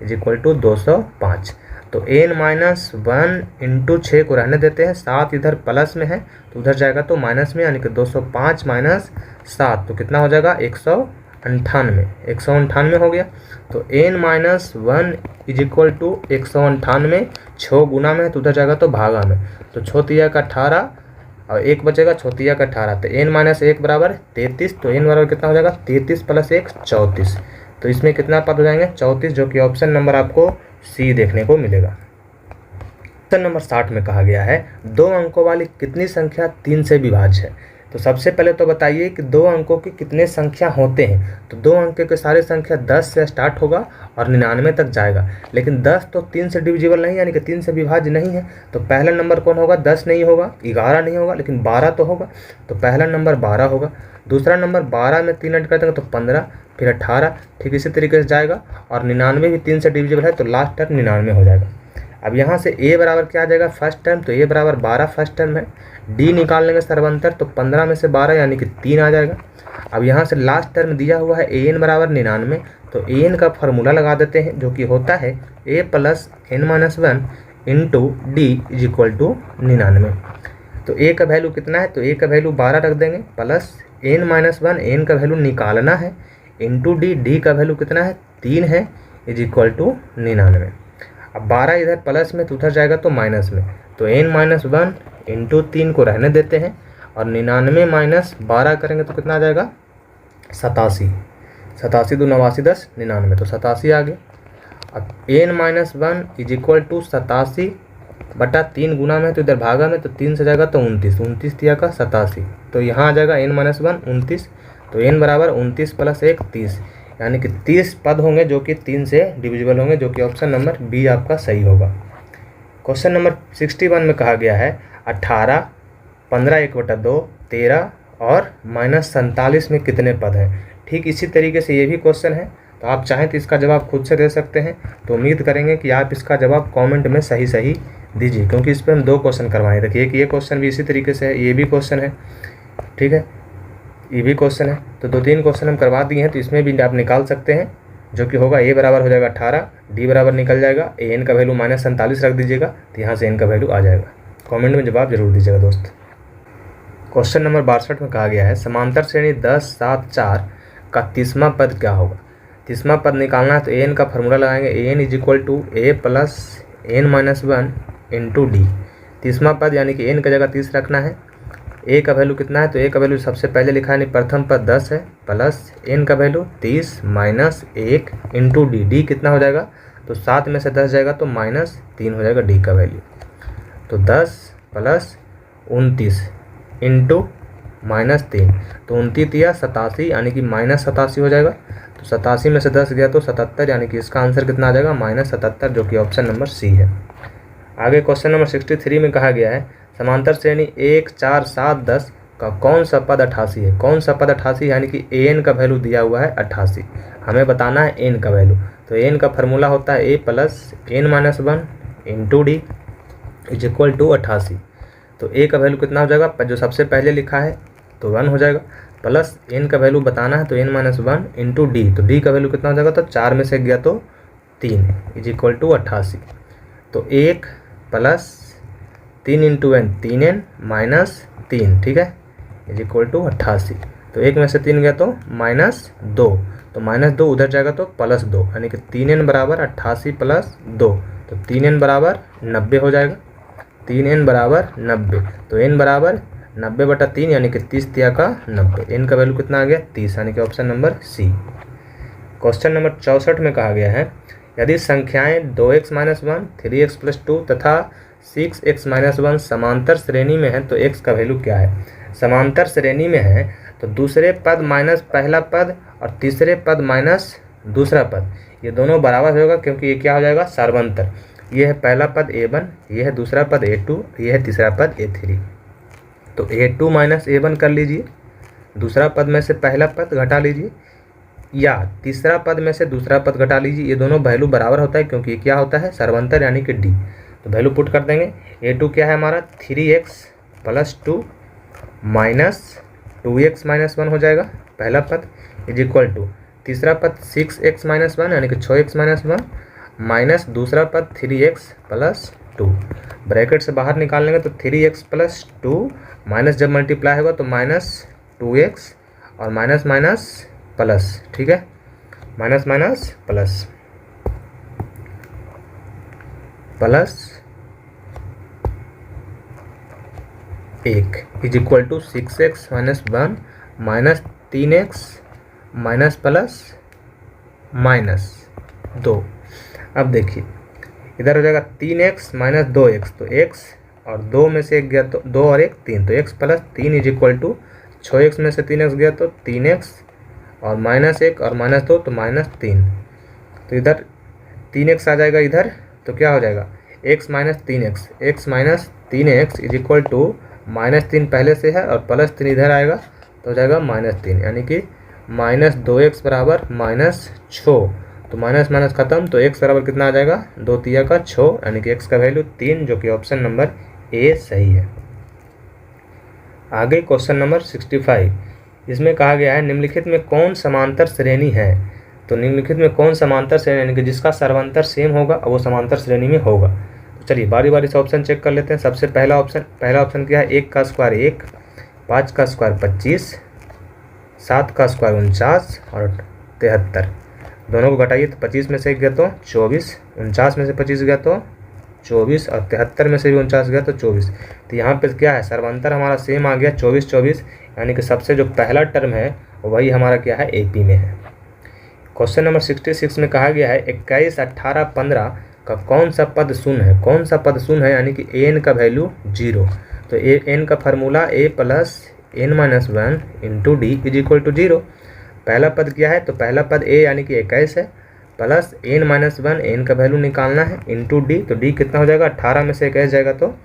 इज इक्वल टू 205। तो n-1 इंटू 6 को रहने देते हैं, 7 इधर प्लस में है तो उधर जाएगा तो माइनस में, यानी कि 205 - 7 तो कितना हो जाएगा 198 हो गया। तो n-1 इज इक्वल टू 198, 6 गुना में है तो उधर जाएगा तो भागा में, तो 6 × 18 और एक बचेगा चौथिया का 18, तो n-1 बराबर 33, तो n बराबर कितना हो जाएगा 33 + 1 34। तो इसमें कितना पद हो जाएंगे 34, जो कि ऑप्शन नंबर आपको सी देखने को मिलेगा। क्वेश्चन नंबर 60 में कहा गया है 2 अंकों वाली कितनी संख्या 3 से विभाज्य है। तो सबसे पहले तो बताइए कि 2 अंकों की कितने संख्या होते हैं। तो 2 अंक के सारे संख्या 10 से स्टार्ट होगा और 99 तक जाएगा, लेकिन 10 तो 3 से डिविजिबल नहीं, यानी कि 3 से विभाज्य नहीं है। तो पहला नंबर कौन होगा 10 नहीं होगा, 11 नहीं होगा, लेकिन 12 तो होगा। तो पहला नंबर 12 होगा। दूसरा नंबर 12 में 3 ऐड कर देंगे तो 15, फिर 18, ठीक इसी तरीके से जाएगा। और 99 भी 3 से डिविजिबल है, तो लास्ट टर्म 99 हो जाएगा। अब यहाँ से a बराबर क्या आ जाएगा फर्स्ट टर्म, तो a बराबर 12 फर्स्ट टर्म है। d निकाल लेंगे सर्वंतर, तो 15 में से 12 यानी कि 3 आ जाएगा। अब यहाँ से लास्ट टर्म दिया हुआ है an बराबर 99, तो an का फार्मूला लगा देते हैं, जो कि होता है a + n-1 इंटू d = 99। तो a का वैल्यू कितना है, तो a का वैल्यू 12 रख देंगे, प्लस n-1 n का वैल्यू निकालना है, इंटू d का वैल्यू कितना है 3 है, = 99। अब 12 इधर प्लस में तो उधर जाएगा तो माइनस में, तो n-1 इंटू 3 को रहने देते हैं, और 99 - 12 करेंगे तो कितना आ जाएगा 87। 87 2 89 10 99, तो 87 आ गया। अब n-1 = 87 बटा 3 गुना में, तो इधर भागा में, तो 3 से जाएगा तो 29, 29 दिया का 87, तो यहाँ आ जाएगा n-1 29। तो n बराबर 29 + 1 30, यानी कि 30 पद होंगे जो कि 3 से डिविजिबल होंगे, जो कि ऑप्शन नंबर बी आपका सही होगा। क्वेश्चन नंबर 61 में कहा गया है 18, 15 1/2, 13 और -47 में कितने पद हैं। ठीक इसी तरीके से ये भी क्वेश्चन है, तो आप चाहें तो इसका जवाब खुद से दे सकते हैं। तो उम्मीद करेंगे कि आप इसका जवाब कॉमेंट में सही सही दीजिए, क्योंकि इस पर हम 2 क्वेश्चन करवाएं। देखिए कि ये क्वेश्चन भी इसी तरीके से है, ये भी क्वेश्चन है, ठीक है, ये भी क्वेश्चन है। तो 2-3 क्वेश्चन हम करवा दिए हैं, तो इसमें भी आप निकाल सकते हैं, जो कि होगा a बराबर हो जाएगा 18, d बराबर निकल जाएगा, n का वैल्यू -47 रख दीजिएगा, तो यहाँ से n का वैल्यू आ जाएगा। कमेंट में जवाब जरूर दीजिएगा दोस्त। क्वेश्चन नंबर 62 में कहा गया है समांतर श्रेणी 10 7 4 का 30वां पद क्या होगा। 30वां पद निकालना है, तो an का फार्मूला लगाएंगे, an = a + n-1 into d। 30वां पद यानी कि n का जगह 30 रखना है। a का वैल्यू कितना है, तो a का वैल्यू सबसे पहले लिखा है, नहीं प्रथम पद 10 है, प्लस n का वैल्यू 30 - 1 इंटू d। d कितना हो जाएगा, तो 7 में से 10 जाएगा तो -3 हो जाएगा d का वैल्यू। तो 10 + 29 इंटू -3, तो 29 या 87, यानी कि -87 हो जाएगा। तो 87 में से 10 गया तो 77, यानी कि इसका आंसर कितना आ जाएगा -77, जो कि ऑप्शन नंबर सी है। आगे क्वेश्चन नंबर 63 में कहा गया है समांतर श्रेणी 1 4 7 10 का कौन सा पद 88 है। कौन सा पद 88, यानी कि an का वैल्यू दिया हुआ है 88, हमें बताना है n का वैल्यू। तो n का फार्मूला होता है a + n-1 इंटू d = 88। तो a का वैल्यू कितना हो जाएगा, जो सबसे पहले लिखा है तो 1 हो जाएगा, प्लस n का वैल्यू बताना है, तो n-1 इंटू d, तो d का वैल्यू कितना हो जाएगा, तो 4 में से गया तो 3 = 88। तो 1 + 3 इंटू n 3n - 3, ठीक है, = 88। तो 1 में से 3 गया तो -2, तो -2 उधर जाएगा तो +2, यानी कि 3n बराबर 88 + 2, तो 3n बराबर 90 हो जाएगा। 3n बराबर 90, तो n बराबर 90/3, यानी कि 30 तिया का 90। n का वैल्यू कितना आ गया 30, यानी कि option number C. Question number 64 में कहा गया है यदि संख्याएं 2x - 1 3x + 2 तथा 6x - 1 समांतर श्रेणी में है, तो x का वैल्यू क्या है। समांतर श्रेणी में है तो दूसरे पद माइनस पहला पद और तीसरे पद माइनस दूसरा पद, ये दोनों बराबर होगा, क्योंकि ये क्या हो जाएगा सर्वंतर। ये है पहला पद a1, ये है दूसरा पद a2, ये है तीसरा पद a3। तो a2 - a1 कर लीजिए, दूसरा पद में से पहला पद घटा लीजिए, या तीसरा पद में से दूसरा पद घटा लीजिए। ये दोनों वैल्यू बराबर होता है, क्योंकि ये क्या होता है सर्वंतर, यानी कि d। तो वैल्यू पुट कर देंगे। a2 क्या है हमारा 3x + 2 - 2x - 1 हो जाएगा पहला पद, = तीसरा पद 6x - 1 यानी कि 6x - 1 माइनस दूसरा पद 3x + 2। ब्रैकेट से बाहर निकाल लेंगे तो 3x + 2 माइनस जब मल्टीप्लाई होगा तो -2x और माइनस माइनस प्लस, ठीक है, minus minus plus plus 1 is equal to 6x minus 1 minus 3x minus plus minus 2। अब देखिए इधर हो जाएगा 3x माइनस 2x, तो x और 2 में से 1 गया तो 2 और 1 3, तो x plus 3 is equal to 6x में से 3x गया तो 3x और माइनस 1 और माइनस 2 तो माइनस 3, तो इधर 3x आ जाएगा इधर, तो क्या हो जाएगा x minus 3x, x minus 3x is equal to minus 3 पहले से है और प्लस 3 इधर आएगा तो हो जाएगा माइनस 3, यानी कि माइनस 2x बराबर माइनस 6, तो माइनस माइनस खत्म, तो x बराबर कितना आ जाएगा 2 तिया का 6, यानी कि x का वैल्यू 3, जो कि ऑप्शन नंबर ए सही है। आगे क्वेश्चन नंबर 65, इसमें कहा गया है निम्नलिखित में कौन समांतर श्रेणी है। तो निम्नलिखित में कौन समांतर श्रेणी, यानी कि जिसका सर्वांतर सेम होगा और वो समांतर श्रेणी में होगा। तो चलिए बारी बारी से ऑप्शन चेक कर लेते हैं। सबसे पहला ऑप्शन क्या है, 1 का स्क्वायर 1, 5 का स्क्वायर 25, 7 का स्क्वायर 49 और 73। दोनों को घटाइए तो 25 में से 1 गया तो 24, 49 में से 25 गया तो 24 और 73 में से भी 49 गया तो 24। तो यहाँ पे क्या है, सर्वांतर हमारा सेम आ गया 24, यानी कि सबसे जो पहला टर्म है वही हमारा क्या है AP में है। क्वेश्चन नंबर 66 में कहा गया है 21, 18, 15 का कौन सा पद शून्य है। कौन सा पद शून्य है, यानी कि an का वैल्यू 0। तो an का formula a plus n minus 1 into D is equal to 0। पहला पद क्या है, तो पहला पद a यानी कि 21 है, प्लस n माइनस 1, n का वैल्यू निकालना है, इंटू डी, तो d कितना हो जाएगा 18 में से 21 जाएगा तो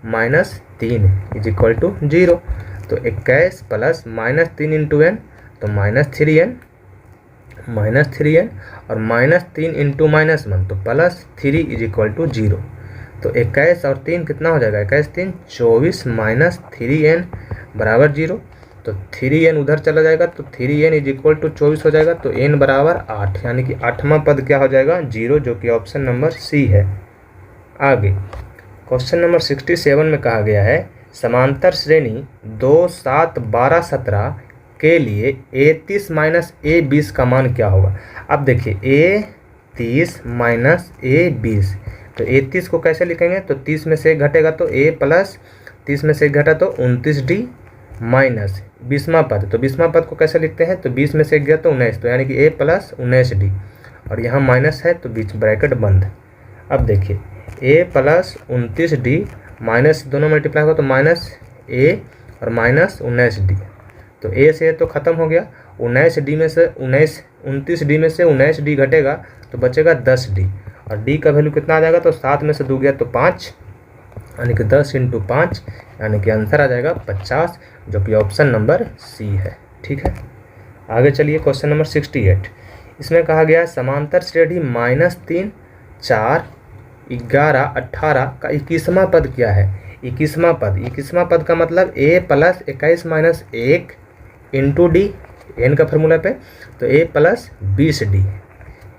माइनस 3 इज इक्वल टू 0। तो 21 प्लस माइनस 3 इंटू n तो माइनस 3n और माइनस 3 इंटू माइनस 1 तो प्लस 3 इज इक्वल टू 0। तो 21 और 3 कितना हो जाएगा, 21 3 24 माइनस 3n बराबर 0। तो 3n उधर चला जाएगा तो 3n इज इक्वल टू 24 हो जाएगा, तो n बराबर 8, यानी कि 8वां पद क्या हो जाएगा 0, जो कि ऑप्शन नंबर सी है। आगे क्वेश्चन नंबर 67 में कहा गया है समांतर श्रेणी 2, 7, 12, 17 के लिए A30 माइनस A20 का मान क्या होगा। अब देखिए A30 माइनस A20, तो A30 को कैसे लिखेंगे, तो 30 में से 1 घटेगा तो A प्लस 30 में से 1 घटा तो 29D माइनस 20वां पद, तो 20वां पद को कैसे लिखते हैं, तो 20 में से 1 गया तो 19, तो यानी कि A प्लस 19D और यहाँ माइनस है तो बीच ब्रैकेट बंद। अब देखिए A प्लस 29D माइनस दोनों मल्टीप्लाई होगा तो माइनस A और माइनस 19D, तो A से तो ख़त्म हो गया, 29D में से 29D में से 19D घटेगा तो बचेगा 10D और D का वैल्यू कितना आ जाएगा, तो 7 में से 2 गया तो 5, यानी कि 10 इंटू 5, यानी कि आंसर आ जाएगा 50, जो कि ऑप्शन नंबर सी है। ठीक है, आगे चलिए क्वेश्चन नंबर 68, इसमें कहा गया समांतर श्रेणी -3, 4, 11, 18 का 21वां पद क्या है। 21वां पद का मतलब A plus 21 minus 1 into D, N का फार्मूला पे, तो A प्लस 20D,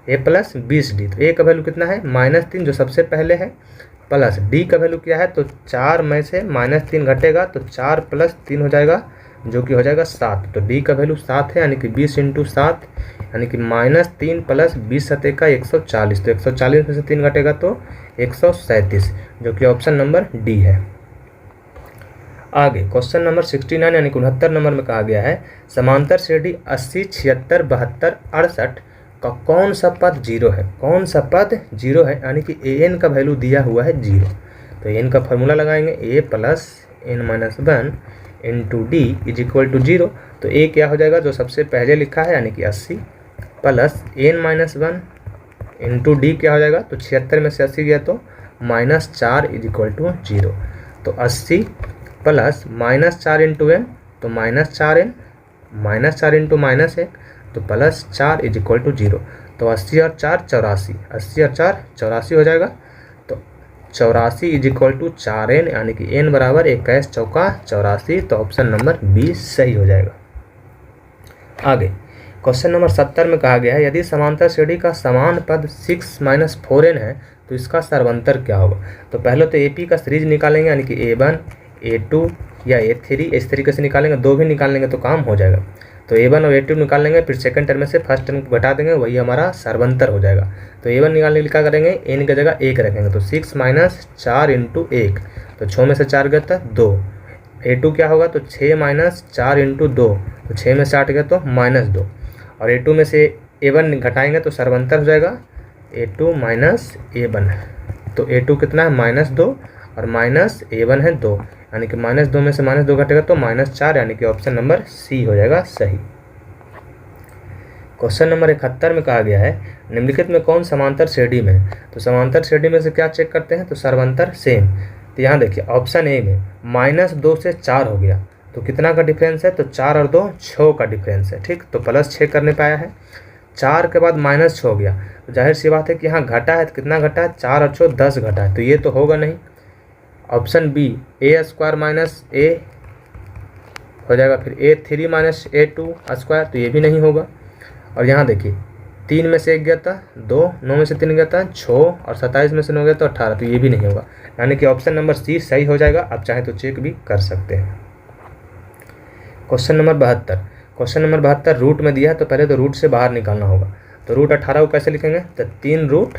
तो A का वैल्यू कितना है -3 जो सबसे पहले है, प्लस D का वैल्यू क्या है, तो 4 में से -3 घटेगा तो 4 प्लस 3 हो जाएगा, जो कि हो जाएगा 7, तो D का वैल्यू 7 है, यानी कि 20 इंटू 7, यानी कि -3 प्लस 20 सतह का 140, तो 140 में से 3 घटेगा तो 137, जो कि ऑप्शन नंबर डी है। आगे क्वेश्चन नंबर 69 यानी कि 69 नंबर में कहा गया है समांतर श्रेणी 80, 76, 72, 68 का कौन सा पद 0 है। कौन सा पद 0 है, यानी कि an का वैल्यू दिया हुआ है 0, तो n का फार्मूला लगाएंगे a plus n minus 1 into D is equal to 0, तो a क्या हो जाएगा जो सबसे पहले लिखा है, यानी कि 80 plus n minus 1 into D क्या हो जाएगा, तो 76 में से 80 गया तो -4 इज इक्वल टू 0, तो 80 प्लस -4 इंटू n तो -4n, -4 इंटू -1 तो +4 इज इक्वल टू 0, तो 80 और 4 84, 80 और 4 84 हो जाएगा, तो 84 इज इक्वल टू 4n, यानी कि n बराबर 21 चौका 84, तो ऑप्शन नंबर बी सही हो जाएगा। आगे क्वेश्चन नंबर 70 में कहा गया है यदि समांतर श्रेणी का समान पद 6 माइनस 4n है तो इसका सर्वांतर क्या होगा। तो पहले तो AP का सीरीज निकालेंगे, यानी कि A1, A2 या A3 इस तरीके से निकालेंगे, 2 भी निकाल लेंगे तो काम हो जाएगा, तो A1 और A2 निकाल लेंगे, फिर सेकंड टर्म में से फर्स्ट टर्म को घटा देंगे, वही हमारा सर्वांतर हो जाएगा। तो A1 निकालने के लिए क्या करेंगे, n की जगह 1 रखेंगे, तो 6 माइनस 4 इंटू 1, तो 6 में से 4 गया था 2, A2 क्या होगा, तो 6 माइनस 4 इंटू 2, तो 6 में से 8 गया तो -2, और A2 में से A1 घटाएंगे तो सर्वंतर हो जाएगा A2 माइनस A1, तो A2 कितना है -2 और माइनस A1 है 2, यानी कि -2 में से -2 घटेगा तो -4, यानी कि ऑप्शन नंबर सी हो जाएगा सही। क्वेश्चन नंबर 71 में कहा गया है निम्नलिखित में कौन समांतर श्रेणी में है, तो समांतर श्रेणी में से क्या चेक करते हैं, तो सर्वंतर सेम। तो यहाँ देखिए ऑप्शन ए में -2 से 4 हो गया, तो कितना का डिफरेंस है, तो 4 और 2 6 का डिफरेंस है, ठीक। तो +6 करने पे आया है, 4 के बाद -6 हो गया, तो जाहिर सी बात है कि यहाँ घटा है, तो कितना घटा है, 4 और 6 10 घटा है, तो ये तो होगा नहीं। Option B A² minus A हो जाएगा, फिर A3 माइनस A2², तो ये भी नहीं होगा। और यहाँ देखिए 3 में से 1 गया था 2, 9 में से 3 गया था 6, और 27 में से 9 गया तो 18, तो ये भी नहीं होगा, यानी कि ऑप्शन नंबर सी सही हो जाएगा। आप चाहें तो चेक भी कर सकते हैं। क्वेश्चन नंबर 72 रूट में दिया है, तो पहले तो रूट से बाहर निकालना होगा। तो रूट 18 को कैसे लिखेंगे, तो 3 रूट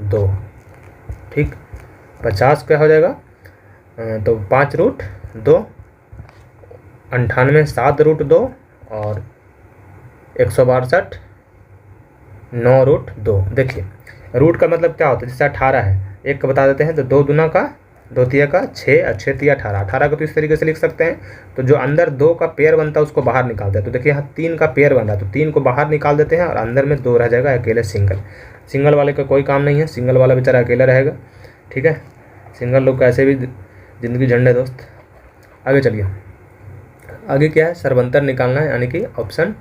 2, ठीक। 50 क्या हो जाएगा, तो 5 रूट 2, 98 7 रूट 2, और 162 9 रूट 2। देखिए रूट का मतलब क्या होता है, जैसे 18 है, एक का बता देते हैं, तो 2 दूना का 2 तिया का 6 और 6 तिया 18, 18 को तो इस तरीके से लिख सकते हैं। तो जो अंदर 2 का पेयर बनता है उसको बाहर निकालते हैं, तो देखिए यहाँ 3 का पेयर बन रहा है, तो 3 को बाहर निकाल देते हैं और अंदर में 2 रह जाएगा अकेले सिंगल वाले का कोई काम नहीं है, सिंगल वाला बेचारा अकेला रहेगा, ठीक है। सिंगल लोग कैसे भी ज़िंदगी झंड है दोस्त। आगे चलिए, आगे क्या है, सर्वंतर निकालना है, यानी कि ऑप्शन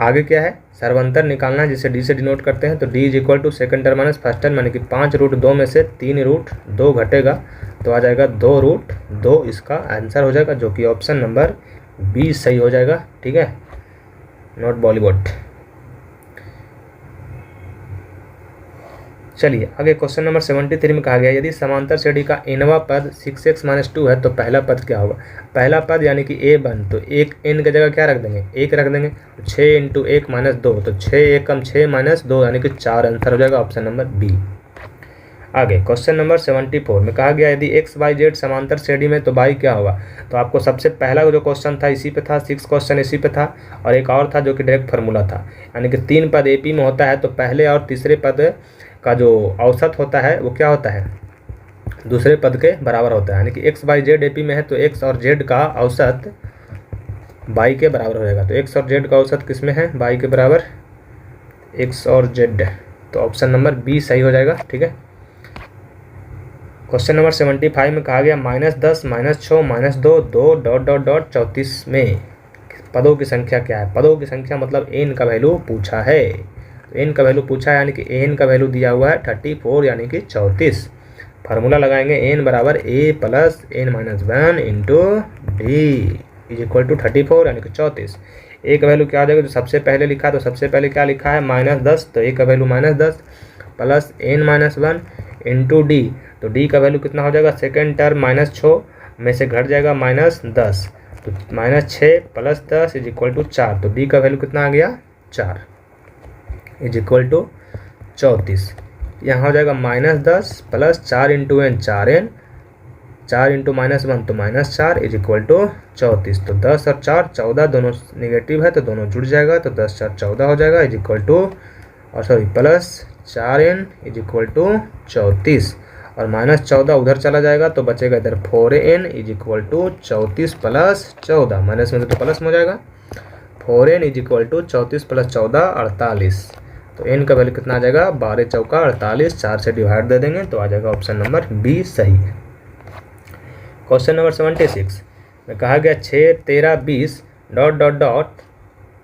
आगे क्या है, सर्वंतर निकालना है, जिसे डी से डिनोट करते हैं। तो D is equal to second term minus first term, यानी कि 5 रूट 2 में से 3 रूट 2 घटेगा, तो आ जाएगा 2 रूट 2, इसका आंसर हो जाएगा, जो कि ऑप्शन नंबर बी सही हो जाएगा, ठीक है, नॉट बॉलीवुड। चलिए आगे क्वेश्चन नंबर 73 में कहा गया यदि समांतर श्रेणी का nवां पद 6x-2 है तो पहला पद क्या होगा। पहला पद यानी कि A1, तो एक n की जगह क्या रख देंगे, 1 रख देंगे, तो 6 × 1 - 2, तो 6 1 = 6 - 2, यानी कि 4 आंसर हो जाएगा, ऑप्शन नंबर बी। आगे क्वेश्चन नंबर 74 में कहा गया यदि x, y, z समांतर श्रेणी में तो y क्या होगा। तो आपको सबसे पहला जो क्वेश्चन था इसी पे था, 6 क्वेश्चन इसी पे था, और एक और था जो कि डायरेक्ट फार्मूला था, यानी कि 3 पद AP में होता है, तो पहले और तीसरे पद का जो औसत होता है वो क्या होता है, दूसरे पद के बराबर होता है, यानी कि x, y, z AP में है, तो x और z का औसत y के बराबर हो जाएगा। तो x और z का औसत किस में है, y के बराबर, x और z, तो ऑप्शन नंबर बी सही हो जाएगा, ठीक है। क्वेश्चन नंबर 75 में कहा गया -10 -6 -2 2 ... 34 में पदों की संख्या क्या है। पदों की संख्या मतलब n का वैल्यू पूछा है, तो n का वैल्यू पूछा है, यानी कि n का वैल्यू दिया हुआ है 34, यानी कि 34। फार्मूला लगाएंगे n बराबर a + n - 1 × d = 34, यानी कि 34। a का वैल्यू क्या आ जाएगा, जो सबसे पहले लिखा है, तो सबसे पहले क्या लिखा है -10, तो a का वैल्यू -10 + n - 1 × d, तो d का वैल्यू कितना हो जाएगा, सेकेंड टर्म -6 में से घट जाएगा -10, तो -6 + 10 = 4, तो d का वैल्यू कितना आ गया 4 = 34। यहाँ हो जाएगा -10 + 4 × n 4n, 4 × -1 तो -4 = 34, तो 10 और 4 14, दोनों नेगेटिव है तो दोनों जुड़ जाएगा, तो 10 4 14 हो जाएगा, प्लस 4n = 34, और -14 उधर चला जाएगा तो बचेगा इधर 4n = 34 + 14, माइनस में से तो प्लस में हो जाएगा, 4n = 34 + 14 48, तो n का वैल्यू कितना आ जाएगा 12 चौका 48, 4 से डिवाइड दे देंगे तो आ जाएगा ऑप्शन नंबर बी सही है। क्वेश्चन नंबर 76 में कहा गया 6 13 20 ...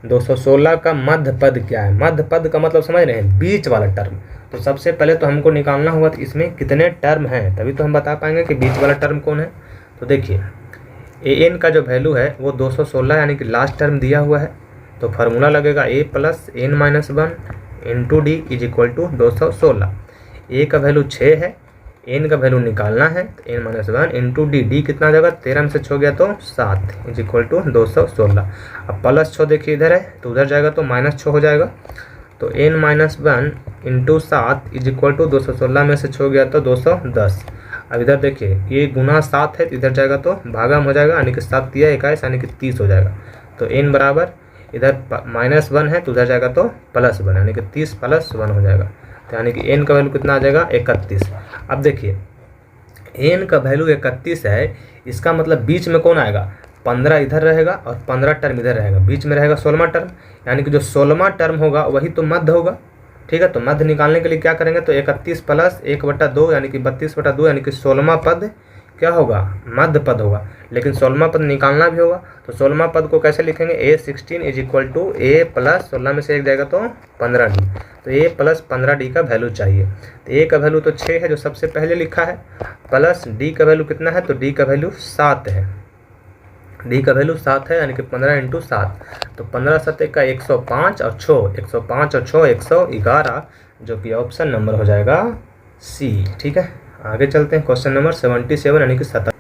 216 का मध्य पद क्या है। मध्य पद का मतलब समझ रहे हैं, बीच वाला टर्म। तो सबसे पहले तो हमको निकालना होगा कि इसमें कितने टर्म हैं, तभी तो हम बता पाएंगे कि बीच वाला टर्म कौन है। तो देखिए an का जो वैल्यू है वो 216, यानी कि लास्ट टर्म दिया हुआ है, तो फार्मूला लगेगा a + n - 1 × d = 216। a का वैल्यू 6 है, n का वैल्यू निकालना है, तो n - 1 × d, d कितना आ जाएगा 13 में से 6 गया तो 7 = 216। अब +6 देखिए इधर है तो उधर जाएगा तो -6 हो जाएगा, तो n minus one into 7 is equal to 216 में से छो गया तो 210। अब इधर देखिए ये गुना 7 है तो इधर जाएगा तो भागा में हो जाएगा, यानी कि 7 तिया 21 यानी कि 30 हो जाएगा। तो n बराबर इधर -1 है तो उधर जाएगा तो +1 यानी कि 30 + 1 हो जाएगा। तो यानी कि n का वैल्यू कितना आ जाएगा 31। अब देखिए n का वैल्यू 31 है, इसका मतलब बीच में कौन आएगा 15 इधर रहेगा और 15 टर्म इधर रहेगा, बीच में रहेगा 16वां टर्म, यानी कि जो 16वां टर्म होगा वही तो मध्य होगा। ठीक है, तो मध्य निकालने के लिए क्या करेंगे तो 31 + 1/2 यानी कि 32/2 यानी कि 16वां पद क्या होगा मध्य पद होगा, लेकिन 16वां पद निकालना भी होगा। तो 16वां पद को कैसे लिखेंगे a16 is equal to a + 16 में से एक जाएगा तो 15d, तो a + 15d का वैल्यू चाहिए। तो a का वैल्यू तो 6 है जो सबसे पहले लिखा है, प्लस d का वैल्यू कितना है तो d का वैल्यू 7 है, d का वैल्यू 7 है यानी कि 15 × 7, तो 15 × 7 का 105 और 6 105 और 6 111, जो कि ऑप्शन नंबर हो जाएगा सी। ठीक है, आगे चलते हैं क्वेश्चन नंबर 77 यानी कि 77।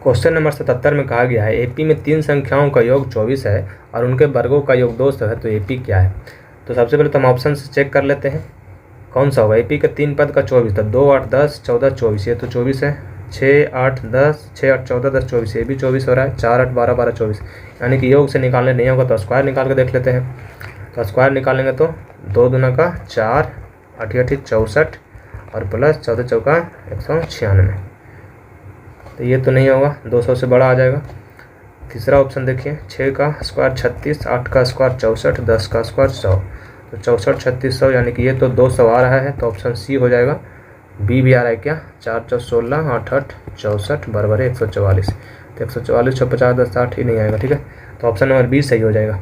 क्वेश्चन नंबर 77 में कहा गया है एपी में 3 संख्याओं का योग 24 है और उनके वर्गों का योग 200 है, तो एपी क्या है। तो सबसे पहले तो हम ऑप्शन से चेक कर लेते हैं कौन सा होगा। एपी का 3 पद का 24, तो 2 8 10 14 24, ये तो 24 है। 6 8 10 6 8 14 10 24, ये भी 24 हो रहा है। 4 8 12 12 24, यानी कि योग से निकालने नहीं होगा तो स्क्वायर निकाल के देख लेते हैं। तो स्क्वायर निकालेंगे तो 2 दूना का 4 8 8 64 और प्लस 14 चौका 196, तो ये तो नहीं होगा, 200 से बड़ा आ जाएगा। तीसरा ऑप्शन देखिए 6 का स्क्वायर 36, 8 का स्क्वायर 64, 10 का स्क्वायर 100, तो 64 36 100 यानी कि ये तो 200 आ रहा है, तो ऑप्शन सी हो जाएगा। बी भी आ रहा है क्या 4 4 16 8 8 64 बराबर 144, तो 144 6 50 10 60 ही नहीं आएगा। ठीक है, तो ऑप्शन नंबर बी सही हो जाएगा।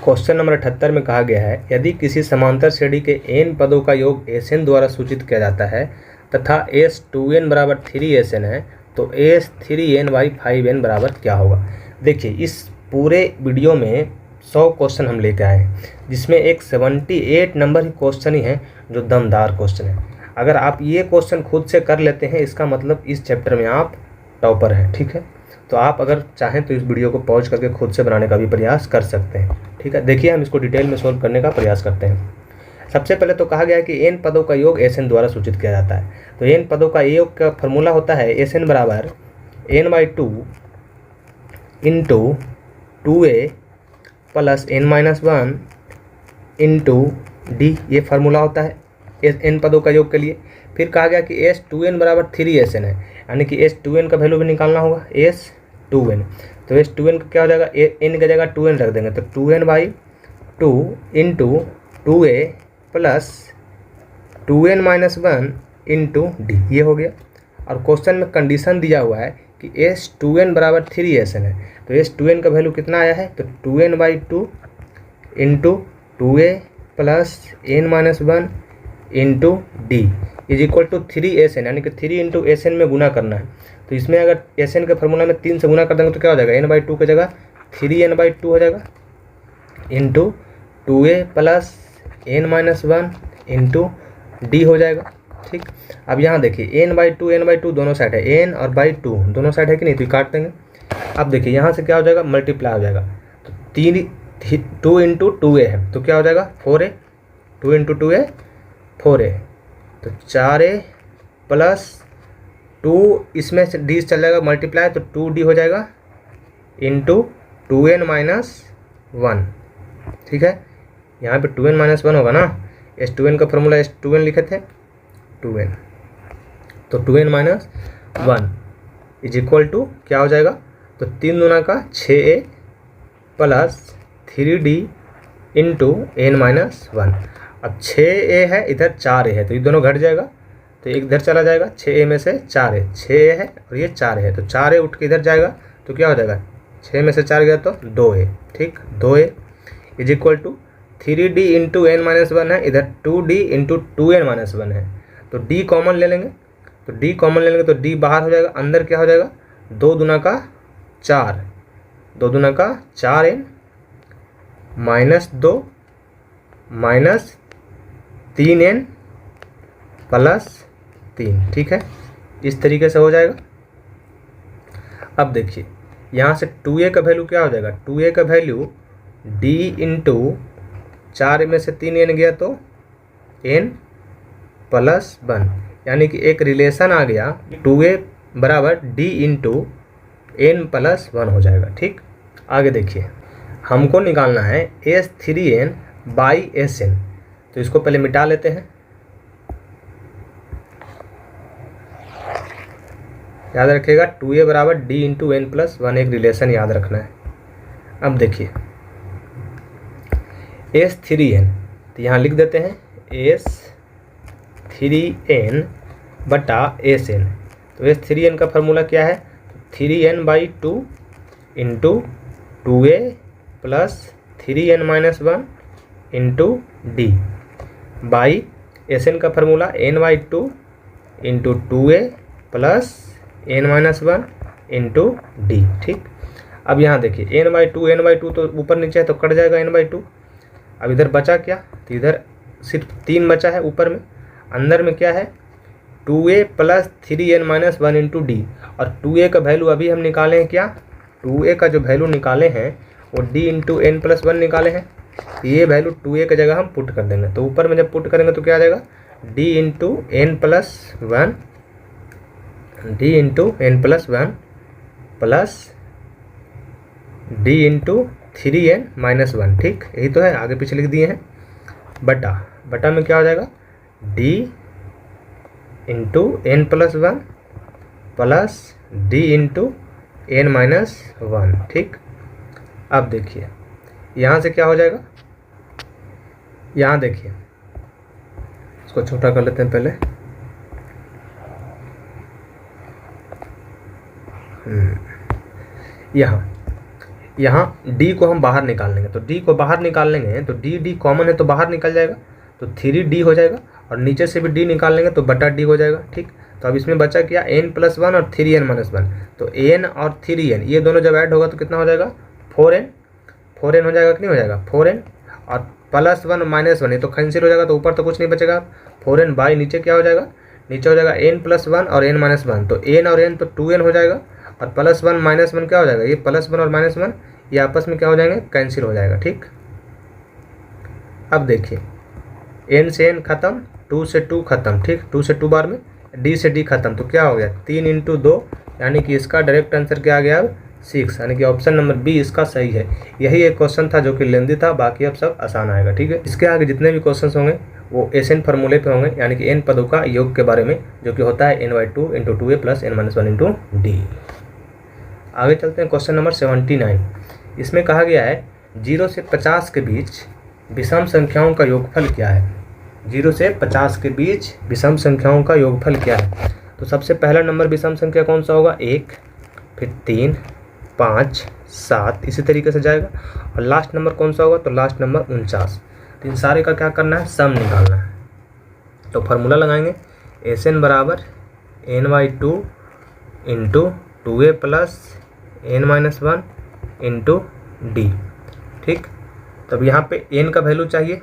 क्वेश्चन नंबर 78 में कहा गया है यदि किसी समांतर श्रेणी के n पदों का योग Sn द्वारा सूचित किया जाता है तथा S2n बराबर 3Sn है तो S3n/5n बराबर क्या होगा। देखिए इस पूरे वीडियो में 100 क्वेश्चन हम लेके आए हैं, जिसमें एक 78 नंबर ही क्वेश्चन ही है जो दमदार क्वेश्चन है। अगर आप ये क्वेश्चन खुद से कर लेते हैं इसका मतलब इस चैप्टर में आप टॉपर हैं। ठीक है, तो आप अगर चाहें तो इस वीडियो को पॉज करके खुद से बनाने का भी प्रयास कर सकते हैं। ठीक है, देखिए हम इसको डिटेल में सोल्व करने का प्रयास करते हैं। सबसे पहले तो कहा गया है कि n पदों का योग Sn द्वारा सूचित किया जाता है, तो n पदों का योग का फॉर्मूला होता है Sn बराबर n/2 into 2a plus n-1 into D, ये फार्मूला होता है n पदों का योग के लिए। फिर कहा गया कि S2n बराबर 3Sn है, यानी कि S2n का वैल्यू भी निकालना होगा S2n, तो S2n का क्या हो जाएगा n की जगह 2n रख देंगे, तो 2n/2 into 2a plus 2n-1 into D, ये हो गया। और क्वेश्चन में कंडीशन दिया हुआ है कि S2n बराबर 3Sn है, तो S2n का वैल्यू कितना आया है तो 2n/2 into 2a plus n-1 into D is equal to 3Sn, यानी कि 3 इंटू Sn में गुना करना है। तो इसमें अगर Sn के फार्मूला में 3 से गुना कर देंगे तो क्या हो जाएगा n/2 की जगह 3n/2 हो जाएगा into 2a plus n-1 into D हो जाएगा। ठीक, अब यहाँ देखिए n/2 दोनों साइड है, n और /2 दोनों साइड है कि नहीं, तो काट देंगे। अब देखिए यहाँ से क्या हो जाएगा मल्टीप्लाई हो जाएगा, तो 2 इंटू 2a है तो क्या हो जाएगा 4a, 2 इंटू 2a 4a, तो 4a प्लस 2 इसमें से डी चल जाएगा मल्टीप्लाई, तो 2d हो जाएगा इंटू 2n-1। ठीक है, यहाँ पे 2n-1 होगा ना, S2n का फॉर्मूला S2n लिखे थे 2n, तो 2n-1 इज इक्वल टू क्या हो जाएगा तो 3 दूना का 6a plus 3d into n-1। अब 6a है इधर 4a है तो ये दोनों घट जाएगा, तो एक इधर चला जाएगा, 6a में से 4a 6a है और ये 4a है, तो 4a उठ के इधर जाएगा तो क्या हो जाएगा 6 में से 4 गया तो 2a। ठीक, 2a is equal to 3d into n-1 है, इधर 2d इंटू 2n-1 है, तो d कॉमन ले लेंगे, तो d कॉमन ले लेंगे तो d बाहर हो जाएगा, अंदर क्या हो जाएगा 2 दूना का 4, 2 दूना का 4n minus 2 minus 3n plus 3। ठीक है, इस तरीके से हो जाएगा। अब देखिए यहाँ से 2a का वैल्यू क्या हो जाएगा, 2a का वैल्यू d इंटू 4 में से 3 n गया तो n प्लस 1, यानी कि एक रिलेशन आ गया 2a बराबर d इंटू n प्लस 1 हो जाएगा। ठीक, आगे देखिए, हमको निकालना है S3n बाई Sn, तो इसको पहले मिटा लेते हैं। याद रखिएगा 2a बराबर d इंटू n प्लस 1, एक रिलेशन याद रखना है। अब देखिए S3n, तो यहाँ लिख देते हैं S3n बटा Sn। तो S3n का फार्मूला क्या है, 3n by 2 into 2a plus 3n minus 1 into D by Sn का formula n by 2 into 2a plus n minus 1 into D. ठीक, अब यहाँ देखिए n बाई 2 तो ऊपर नीचे है तो कट जाएगा n बाई 2। अब इधर बचा क्या, तो इधर सिर्फ 3 बचा है ऊपर में, अंदर में क्या है 2a plus 3n minus 1 into D. और 2a का वैल्यू अभी हम निकाले हैं क्या, 2a का जो वैल्यू निकाले हैं वो d इंटू n प्लस 1 निकाले हैं। ये वैल्यू 2a की जगह हम पुट कर देंगे, तो ऊपर में जब पुट करेंगे तो क्या आ जाएगा d into n plus 1 plus d into 3n minus 1। ठीक, यही तो है, आगे पीछे लिख दिए हैं। बटा में क्या हो जाएगा d into n plus 1 plus d into n minus 1। ठीक, अब देखिए यहाँ से क्या हो जाएगा, यहाँ देखिए इसको छोटा कर लेते हैं पहले। यहाँ d को हम बाहर निकाल लेंगे, तो d को बाहर निकाल लेंगे तो d कॉमन है तो बाहर निकल जाएगा, तो 3d हो जाएगा। और नीचे से भी d निकाल लेंगे तो बटा d हो जाएगा। ठीक, तो अब इसमें बचा क्या n प्लस 1 और 3n माइनस 1, तो n और 3n ये दोनों जब ऐड होगा तो कितना हो जाएगा 4n हो जाएगा कि नहीं हो जाएगा 4n, और प्लस 1 माइनस 1 ये तो कैंसिल हो जाएगा, तो ऊपर तो कुछ नहीं बचेगा। 4n बाई नीचे क्या हो जाएगा, नीचे हो जाएगा n प्लस 1 और n माइनस 1, तो n और n तो 2n हो जाएगा, और प्लस 1 माइनस 1 क्या हो जाएगा, ये प्लस 1 और माइनस 1 ये आपस में क्या हो जाएंगे, कैंसिल हो जाएगा। ठीक, अब देखिए n से n खत्म, 2 से 2 खत्म। ठीक, 2 से 2 बार में d से d खत्म, तो क्या हो गया 3 इंटू 2, यानी कि इसका डायरेक्ट आंसर क्या आ गया 6, यानी कि ऑप्शन नंबर बी इसका सही है। यही एक क्वेश्चन था जो कि लेंदी था, बाकी अब सब आसान आएगा। ठीक है, इसके आगे जितने भी क्वेश्चन होंगे वो Sn फार्मूले पे होंगे, यानी कि n पदों का योग के बारे में, जो कि होता है n by 2 into 2a plus n minus 1 into D. आगे चलते हैं क्वेश्चन नंबर 79। इसमें कहा गया है 0 से 50 के बीच विषम संख्याओं का योगफल क्या है। 0 से 50 के बीच विषम संख्याओं का योगफल क्या है। तो सबसे पहला नंबर विषम संख्या कौन सा होगा 1, फिर 3, 5, 7, इसी तरीके से जाएगा। और लास्ट नंबर कौन सा होगा, तो लास्ट नंबर 49। तो इन सारे का क्या करना है, सम निकालना है। तो फार्मूला लगाएंगे Sn बराबर n by 2 into 2a plus n minus 1 into D. ठीक, तब यहाँ पे n का वैल्यू चाहिए।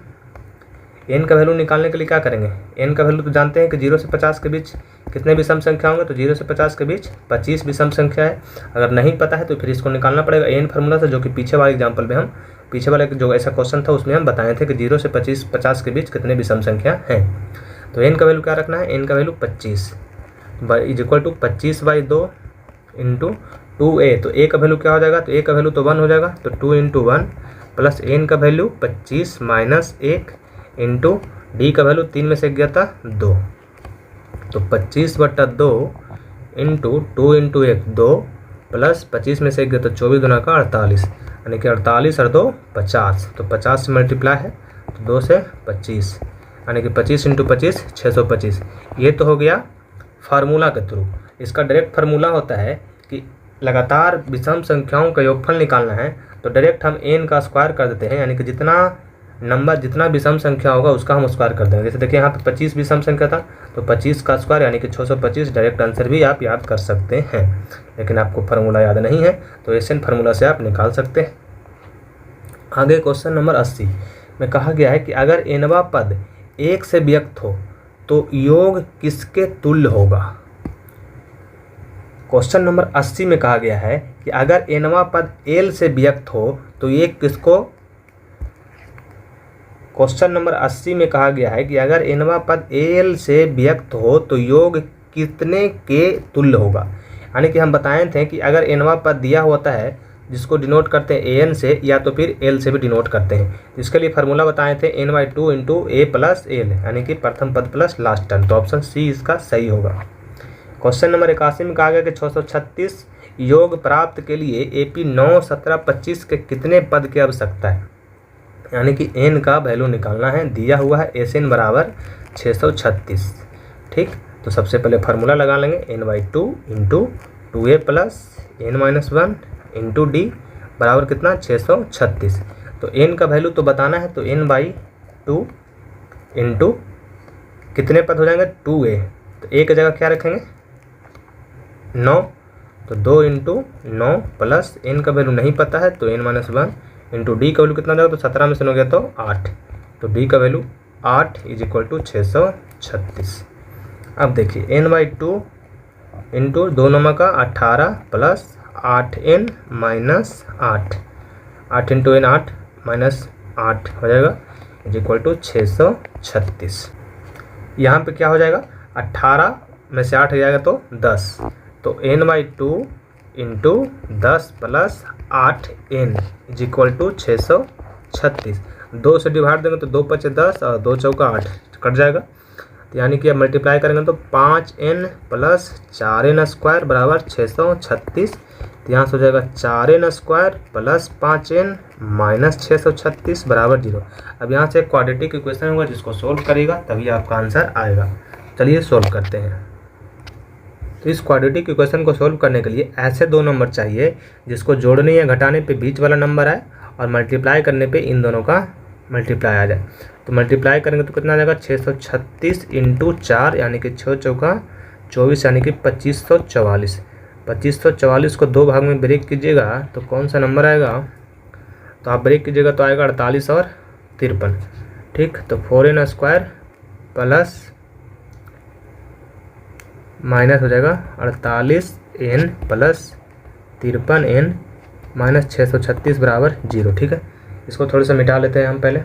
n का वैल्यू निकालने के लिए क्या करेंगे, n का वैल्यू तो जानते हैं कि 0 से 50 के बीच कितने विषम संख्या होंगे, तो 0 से 50 के बीच 25 विषम संख्या है। अगर नहीं पता है तो फिर इसको निकालना पड़ेगा n फार्मूला से, जो कि पीछे वाले एग्जाम्पल में हम पीछे वाले जो ऐसा क्वेश्चन था उसमें हम बताए थे कि 0 से 50 के बीच कितने विषम संख्या हैं। तो n का वैल्यू क्या रखना है, n का value 25 is equal to 25 by 2 into 2a। तो a का वैल्यू क्या हो जाएगा, तो a का वैल्यू तो 1 हो जाएगा, तो 2 इंटू 1 प्लस n का वैल्यू 25 माइनस 1 इंटू डी का वैल्यू 3 में से गया था 2, तो 25 बटा 2 इंटू 2 इंटू 1 2 प्लस 25 में से गया तो 24 गुना का 48, यानी कि 48 और 2 50, तो 50 से मल्टीप्लाई है तो 2 से 25, यानी कि 25 इंटू 25 625। ये तो हो गया फार्मूला के थ्रू। इसका डायरेक्ट फार्मूला होता है कि लगातार विषम संख्याओं का योगफल निकालना है, तो डायरेक्ट हम n का स्क्वायर कर देते हैं, यानी कि जितना विषम संख्या होगा उसका हम स्क्वायर कर देंगे। जैसे देखिए यहाँ पे 25 विषम संख्या था, तो 25 का स्क्वायर यानी कि 625 डायरेक्ट आंसर भी आप याद कर सकते हैं। लेकिन आपको फार्मूला याद नहीं है तो Sn फार्मूला से आप निकाल सकते हैं। आगे क्वेश्चन नंबर 80 में कहा गया है कि अगर nवां पद 1 से व्यक्त हो तो योग किसके तुल्य होगा। क्वेश्चन नंबर 80 में कहा गया है कि अगर nवां पद l से व्यक्त हो तो ये किसको क्वेश्चन नंबर 80 में कहा गया है कि अगर nवां पद al से व्यक्त हो तो योग कितने के तुल्य होगा। यानी कि हम बताए थे कि अगर nवां पद दिया होता है जिसको डिनोट करते हैं an से या तो फिर l से भी डिनोट करते हैं। इसके लिए फार्मूला बताए थे n/2 into a plus L, यानी कि प्रथम पद प्लस लास्ट टर्म। तो ऑप्शन सी इसका सही होगा। क्वेश्चन नंबर 81 में कहा गया कि 636 योग प्राप्त के लिए AP 9, 17, 25 के कितने पद की आवश्यकता है। यानी कि n का वैल्यू निकालना है। दिया हुआ है SN बराबर 636। ठीक, तो सबसे पहले फार्मूला लगा लेंगे n/2 into 2a plus n-1 into D बराबर कितना 636। तो n का वैल्यू तो बताना है, तो n/2 इंटू कितने पद हो जाएंगे 2a, तो a की जगह क्या रखेंगे 9, तो 2 इंटू 9 प्लस n का वैल्यू नहीं पता है तो n-1 इंटू डी का वैल्यू कितना जाएगा, तो 17 में से हो गया तो 8, तो डी का वैल्यू 8 = 636। अब देखिए n/2 इंटू 2 9 का 18 plus 8n minus 8, 8 into n 8 minus 8 हो जाएगा = 636। यहाँ पे क्या हो जाएगा 18 में से 8 हो जाएगा तो 10, तो n/2 इंटू 10 प्लस 8n = 636। 2 से डिवाइड देंगे तो 2 5 10 और 2 चौका 8 कट जाएगा। तो यानी कि अब मल्टीप्लाई करेंगे तो 5n प्लस 4n² बराबर 636। तो यहाँ से हो जाएगा 4n² प्लस 5n माइनस 636 बराबर 0। अब यहाँ से क्वाड्रेटिक इक्वेशन होगा जिसको सोल्व करेगा तभी आपका आंसर आएगा। चलिए सोल्व करते हैं। तो इस क्वाड्रेटिक इक्वेशन को सोल्व करने के लिए ऐसे दो नंबर चाहिए जिसको जोड़ने या घटाने पे बीच वाला नंबर आए और मल्टीप्लाई करने पे इन दोनों का मल्टीप्लाई आ जाए। तो मल्टीप्लाई करेंगे तो कितना आ जाएगा 636 इंटू 4 यानी कि 6 चौका 24 यानी कि 2544। 2544 को 2 भाग में ब्रेक कीजिएगा तो कौन सा नंबर आएगा, तो आप ब्रेक कीजिएगा तो आएगा 48 और 53। ठीक, तो 4n² प्लस माइनस हो जाएगा 48n प्लस 53n माइनस 636 बराबर 0। ठीक है, इसको थोड़ा सा मिटा लेते हैं हम पहले।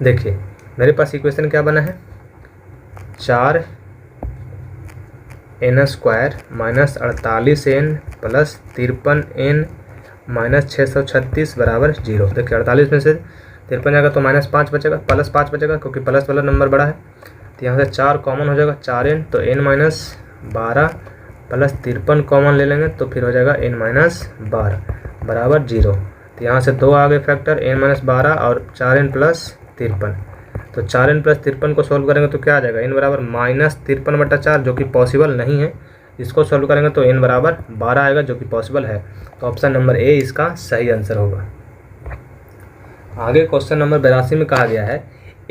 देखिए मेरे पास इक्वेशन क्या बना है 4n² minus 48n plus 53n minus 636 बराबर 0। देखिए 48 में से 53 जाएगा तो -5 बचेगा, प्लस 5 बचेगा क्योंकि प्लस वाला नंबर बड़ा है। तो यहाँ से 4 कॉमन हो जाएगा 4n, तो n-12 प्लस 53 कॉमन ले लेंगे तो फिर हो जाएगा n-12 बराबर 0। तो यहाँ से 2 आ गए फैक्टर n-12 और 4n प्लस 53। तो 4n प्लस 53 को सोल्व करेंगे तो क्या आ जाएगा n बराबर -53/4 जो कि पॉसिबल नहीं है। इसको सोल्व करेंगे तो n बराबर 12 आएगा जो कि पॉसिबल है। तो ऑप्शन नंबर ए इसका सही आंसर होगा। आगे क्वेश्चन नंबर 82 में कहा गया है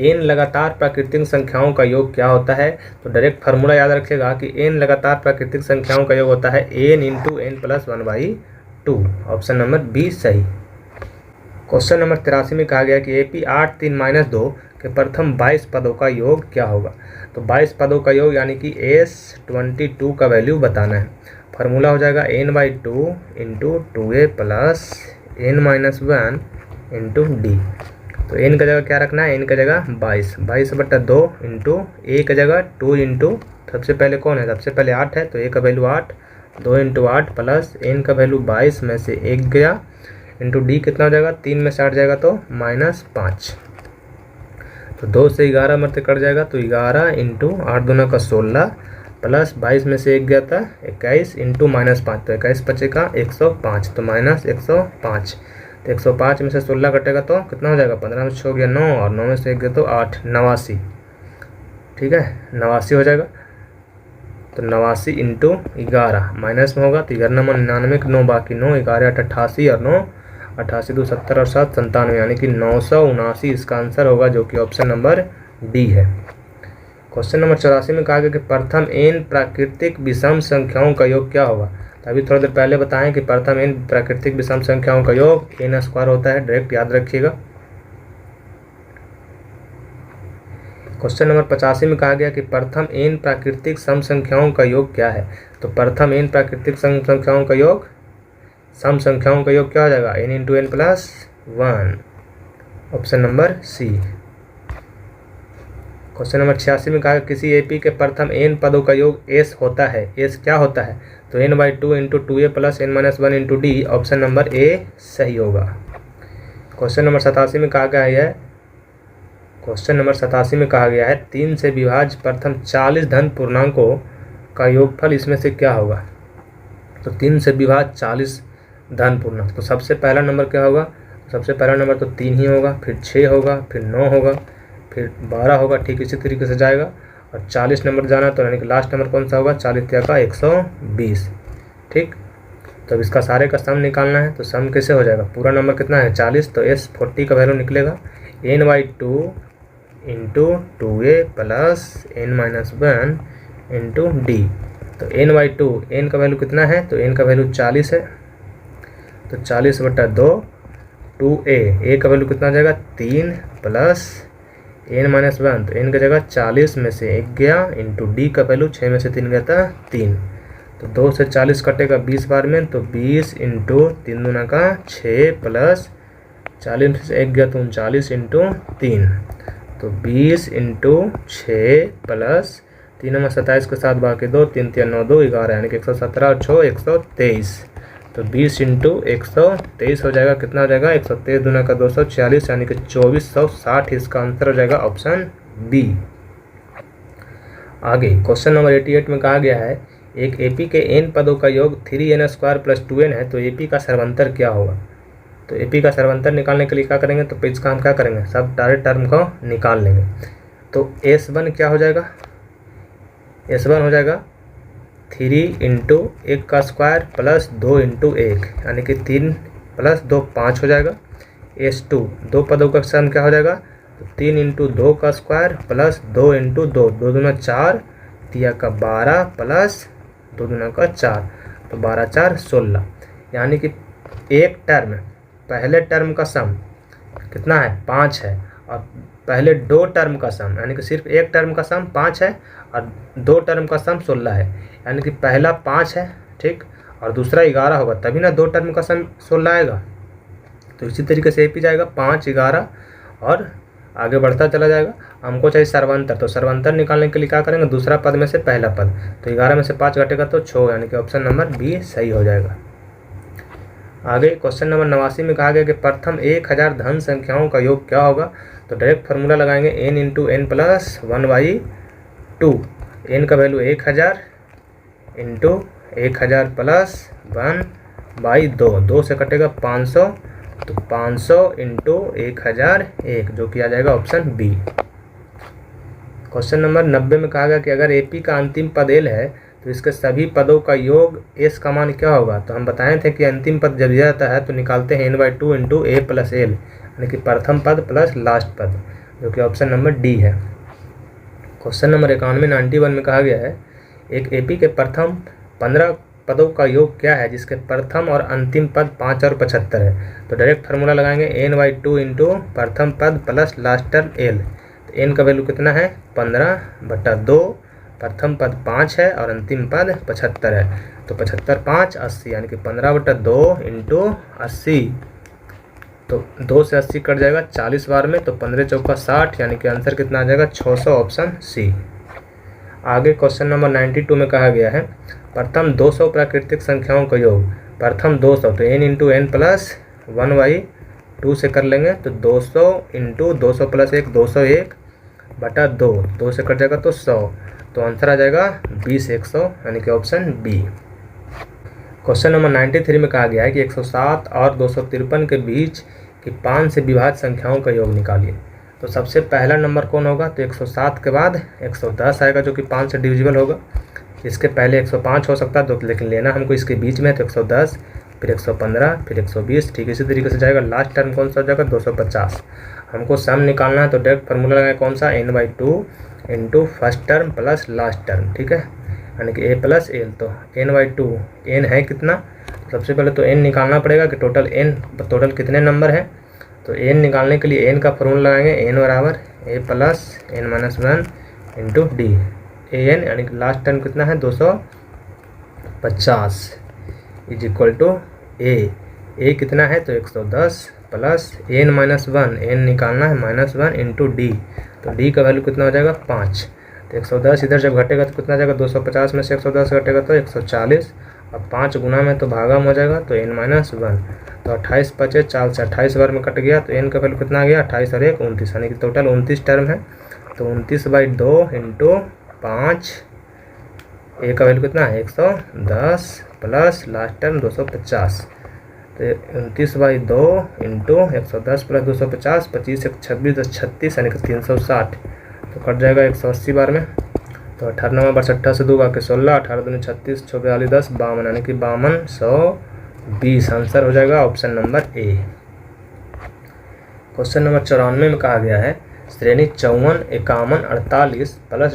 n लगातार प्राकृतिक संख्याओं का योग क्या होता है। तो डायरेक्ट फार्मूला याद रखिएगा कि n लगातार प्राकृतिक संख्याओं का योग होता है n into n plus 1/2। Option number B सही। क्वेश्चन नंबर 83 में कहा गया कि AP 8 3 - 2 के प्रथम 22 पदों का योग क्या होगा। तो 22 पदों का योग यानी कि S22 का वैल्यू बताना है। फार्मूला हो जाएगा n/2 into 2a plus n-1 into D. तो n का जगह क्या रखना है, n का जगह 22/2 इंटू a का जगह 2 इंटू सबसे पहले कौन है, सबसे पहले 8 है तो a का वैल्यू 8, 2 इंटू 8 प्लस n का वैल्यू 22 में से 1 गया इंटू डी कितना हो जाएगा 3 में से 8 जाएगा तो -5। तो 2 से 11 मरते कट जाएगा तो 11 इंटू 8 दूना का 16 प्लस 22 में से 1 गया था 21 इंटू -5 तो 21 बचेगा 105 तो -105। तो 105 में से 16 कटेगा तो कितना हो जाएगा 15 में से हो गया 9 और 9 में से 1 गया तो 8, 89। ठीक है 89 हो जाएगा। तो 89 इंटू 11 माइनस में होगा तो 11 नंबर 99 9 बाकी 9 11 8 88 और 9 88 2 70 और 7 97 यानी कि 979 इसका आंसर होगा जो कि ऑप्शन नंबर डी है। क्वेश्चन नंबर 84 में कहा गया कि प्रथम n प्राकृतिक विषम संख्याओं का योग क्या होगा। तो अभी थोड़ी देर पहले बताएं कि प्रथम n प्राकृतिक विषम संख्याओं का योग n² होता है, डायरेक्ट याद रखिएगा। क्वेश्चन नंबर 85 में कहा गया कि प्रथम n प्राकृतिक सम संख्याओं का योग क्या है। तो प्रथम n प्राकृतिक सम संख्याओं का योग सम संख्याओं का योग क्या हो जाएगा, n into N plus 1, option number C. Question number 86 में कहा किसी एपी के प्रथम n पदों का योग s होता है, s क्या होता है, तो n/2 into 2a plus n-1 into D, option number A सही होगा। क्वेश्चन नंबर 87 में कहा गया है, क्वेश्चन नंबर 87 में कहा गया है 3 से विभाज्य प्रथम 40 धन पूर्णांकों का योगफल इसमें से क्या होगा। तो 3 से विभाज्य 40 धन पूर्णांक, तो सबसे पहला नंबर क्या होगा, सबसे पहला नंबर तो 3 ही होगा, फिर 6 होगा, फिर 9 होगा, फिर 12 होगा, ठीक इसी तरीके से जाएगा। और 40 नंबर जाना तो यानी कि लास्ट नंबर कौन सा होगा, 40 का 120, ठीक। तो अब इसका सारे का सम निकालना है, तो सम कैसे हो जाएगा, पूरा नंबर कितना है 40, तो s 40 का वैल्यू निकलेगा n/2 into 2a plus n-1 into D. तो n/2, n का वैल्यू कितना है, तो n का वैल्यू 40 है, तो 40/2, 2a, a का वैल्यू कितना हो जाएगा 3 प्लस n-1, तो n की जगह 40 में से 1 गया, इंटू डी का वैल्यू 6 में से 3 गया था 3, तो 2 से 40 कटेगा 20 बार में, तो 20 इंटू 3 दूना का 6 प्लस 40 में से 1 गया तो 39 इंटू 3, तो 20 इंटू 6 प्लस 3 में 27 के साथ बाकी 2, 3 3 9 2 11, यानी कि 117 और 6 123, तो 20 इंटू 123 हो जाएगा, कितना हो जाएगा 123 दूना का 246, यानी कि 2460, इसका आंसर हो जाएगा ऑप्शन बी। आगे क्वेश्चन नंबर 88 में कहा गया है एक एपी के n पदों का योग 3n² प्लस 2n है, तो एपी का सर्वंतर क्या होगा। तो एपी का सर्वंतर निकालने के लिए क्या करेंगे, तो इसका हम क्या करेंगे, सब डायरेक्ट टर्म को निकाल लेंगे। तो S1 क्या हो जाएगा, S1 हो जाएगा 3 इंटू 1 का स्क्वायर प्लस 2 इंटू 1, यानी कि 3 प्लस 2 5 हो जाएगा। S2 दो पदों का सम क्या हो जाएगा, तो 3 इंटू 2 का स्क्वायर प्लस 2 इंटू 2, 2 दूना 4, 3 का 12 प्लस 2 दूना का 4, तो 12 4 16, यानी कि एक टर्म, पहले टर्म का सम कितना है 5 है, और पहले 2 टर्म का सम, यानी कि सिर्फ एक टर्म का सम 5 है और 2 टर्म का सम 16 है, यानी कि पहला 5 है, ठीक, और दूसरा 11 होगा, तभी ना 2 टर्म का सम 16 आएगा। तो इसी तरीके से एपी जाएगा 5 11 और आगे बढ़ता चला जाएगा। हमको चाहिए सर्वंतर, तो सर्वंतर निकालने के लिए क्या करेंगे, दूसरा पद में से पहला पद, तो 11 में से 5 घटेगा तो 6, यानी कि ऑप्शन नंबर बी सही हो जाएगा। आगे क्वेश्चन नंबर 89 में कहा गया कि प्रथम 1000 धन संख्याओं का योग क्या होगा। तो डायरेक्ट फार्मूला लगाएंगे n into N plus 1/2, n का वैल्यू 1000 इंटू 1000 प्लस 1/2, 2 से कटेगा 500, तो 500 इंटू 1001, जो कि आ जाएगा ऑप्शन बी। क्वेश्चन नंबर 90 में कहा गया कि अगर एपी का अंतिम पद एल है तो इसके सभी पदों का योग एस का मान क्या होगा। तो हम बताए थे कि अंतिम पद जब दिया जाता है तो निकालते हैं n/2 इंटू ए प्लस एल, यानी कि प्रथम पद प्लस लास्ट पद, जो कि ऑप्शन नंबर डी है। क्वेश्चन नंबर 91 में कहा गया है एक एपी के प्रथम 15 पदों का योग क्या है जिसके प्रथम और अंतिम पद 5 और 75 है। तो डायरेक्ट फार्मूला लगाएंगे n/2 इंटू प्रथम पद प्लस लास्ट टर्म एल। तो n का वैल्यू कितना है 15/2, प्रथम पद 5 है और अंतिम पद 75 है, तो 75 5 80, यानी कि 15/2 इंटू 80, तो 2 से 80 कट जाएगा 40 बार में, तो 15 चौका 60, यानी कि आंसर कितना आ जाएगा 600, ऑप्शन सी। आगे क्वेश्चन नंबर 92 में कहा गया है प्रथम 200 प्राकृतिक संख्याओं का योग। प्रथम 200 तो n इंटू एन प्लस 1/2 से कर लेंगे, तो 200 इंटू 200 प्लस 1 201/2, 2 से कट जाएगा तो 100, तो आंसर आ जाएगा 20 100, यानी कि ऑप्शन बी। क्वेश्चन नंबर 93 में कहा गया है कि 107 और 253 के बीच की 5 से विभाज्य संख्याओं का योग निकालिए। तो सबसे पहला नंबर कौन होगा, तो 107 के बाद 110 आएगा जो कि 5 से डिविजिबल होगा। इसके पहले 105 हो सकता है, तो लेकिन लेना हमको इसके बीच में है, तो 110, फिर 115, फिर 120, ठीक इसी तरीके से जाएगा। लास्ट टर्म कौन सा हो जाएगा 250। हमको सम निकालना है, तो डायरेक्ट फार्मूला लगाए कौन सा n/2 into first term plus last term, ठीक है, यानी कि a प्लस एल। तो n/2 n है कितना, सबसे पहले तो n निकालना पड़ेगा कि टोटल कितने नंबर हैं। तो n निकालने के लिए n का फॉर्मूला लगाएंगे n बराबर a plus n-1 into D, an यानी कि लास्ट टर्म कितना है 250 इज इक्वल टू ए कितना है तो 110 प्लस n-1, n निकालना है -1 इंटू डी, तो डी का वैल्यू कितना हो जाएगा 5। तो 110 इधर जब घटेगा तो कितना जाएगा, 250 में से 110 घटेगा तो 140, अब 5 गुना में तो भागा में हो जाएगा तो n-1, तो 28 बचे 4 से 28 बार में कट गया, तो n का वैल्यू कितना आ गया 28 और 1 29, यानी कि टोटल 29 टर्म है। तो 29/2 इंटू 5, ए का वैल्यू कितना है 110 प्लस लास्ट टर्म 250, तो 29/2 इंटू 110 प्लस 250, 25 1 26 10 36 यानी कि 360, तो कट जाएगा 180 बार में। तो 18 बार 18 से 2 बाकी 16, 18 दूनी 36, 6 42 10 52, यानी कि 5220 आंसर हो जाएगा option number A. Question number 94 में कहा गया है श्रेणी 54 51 48 प्लस ...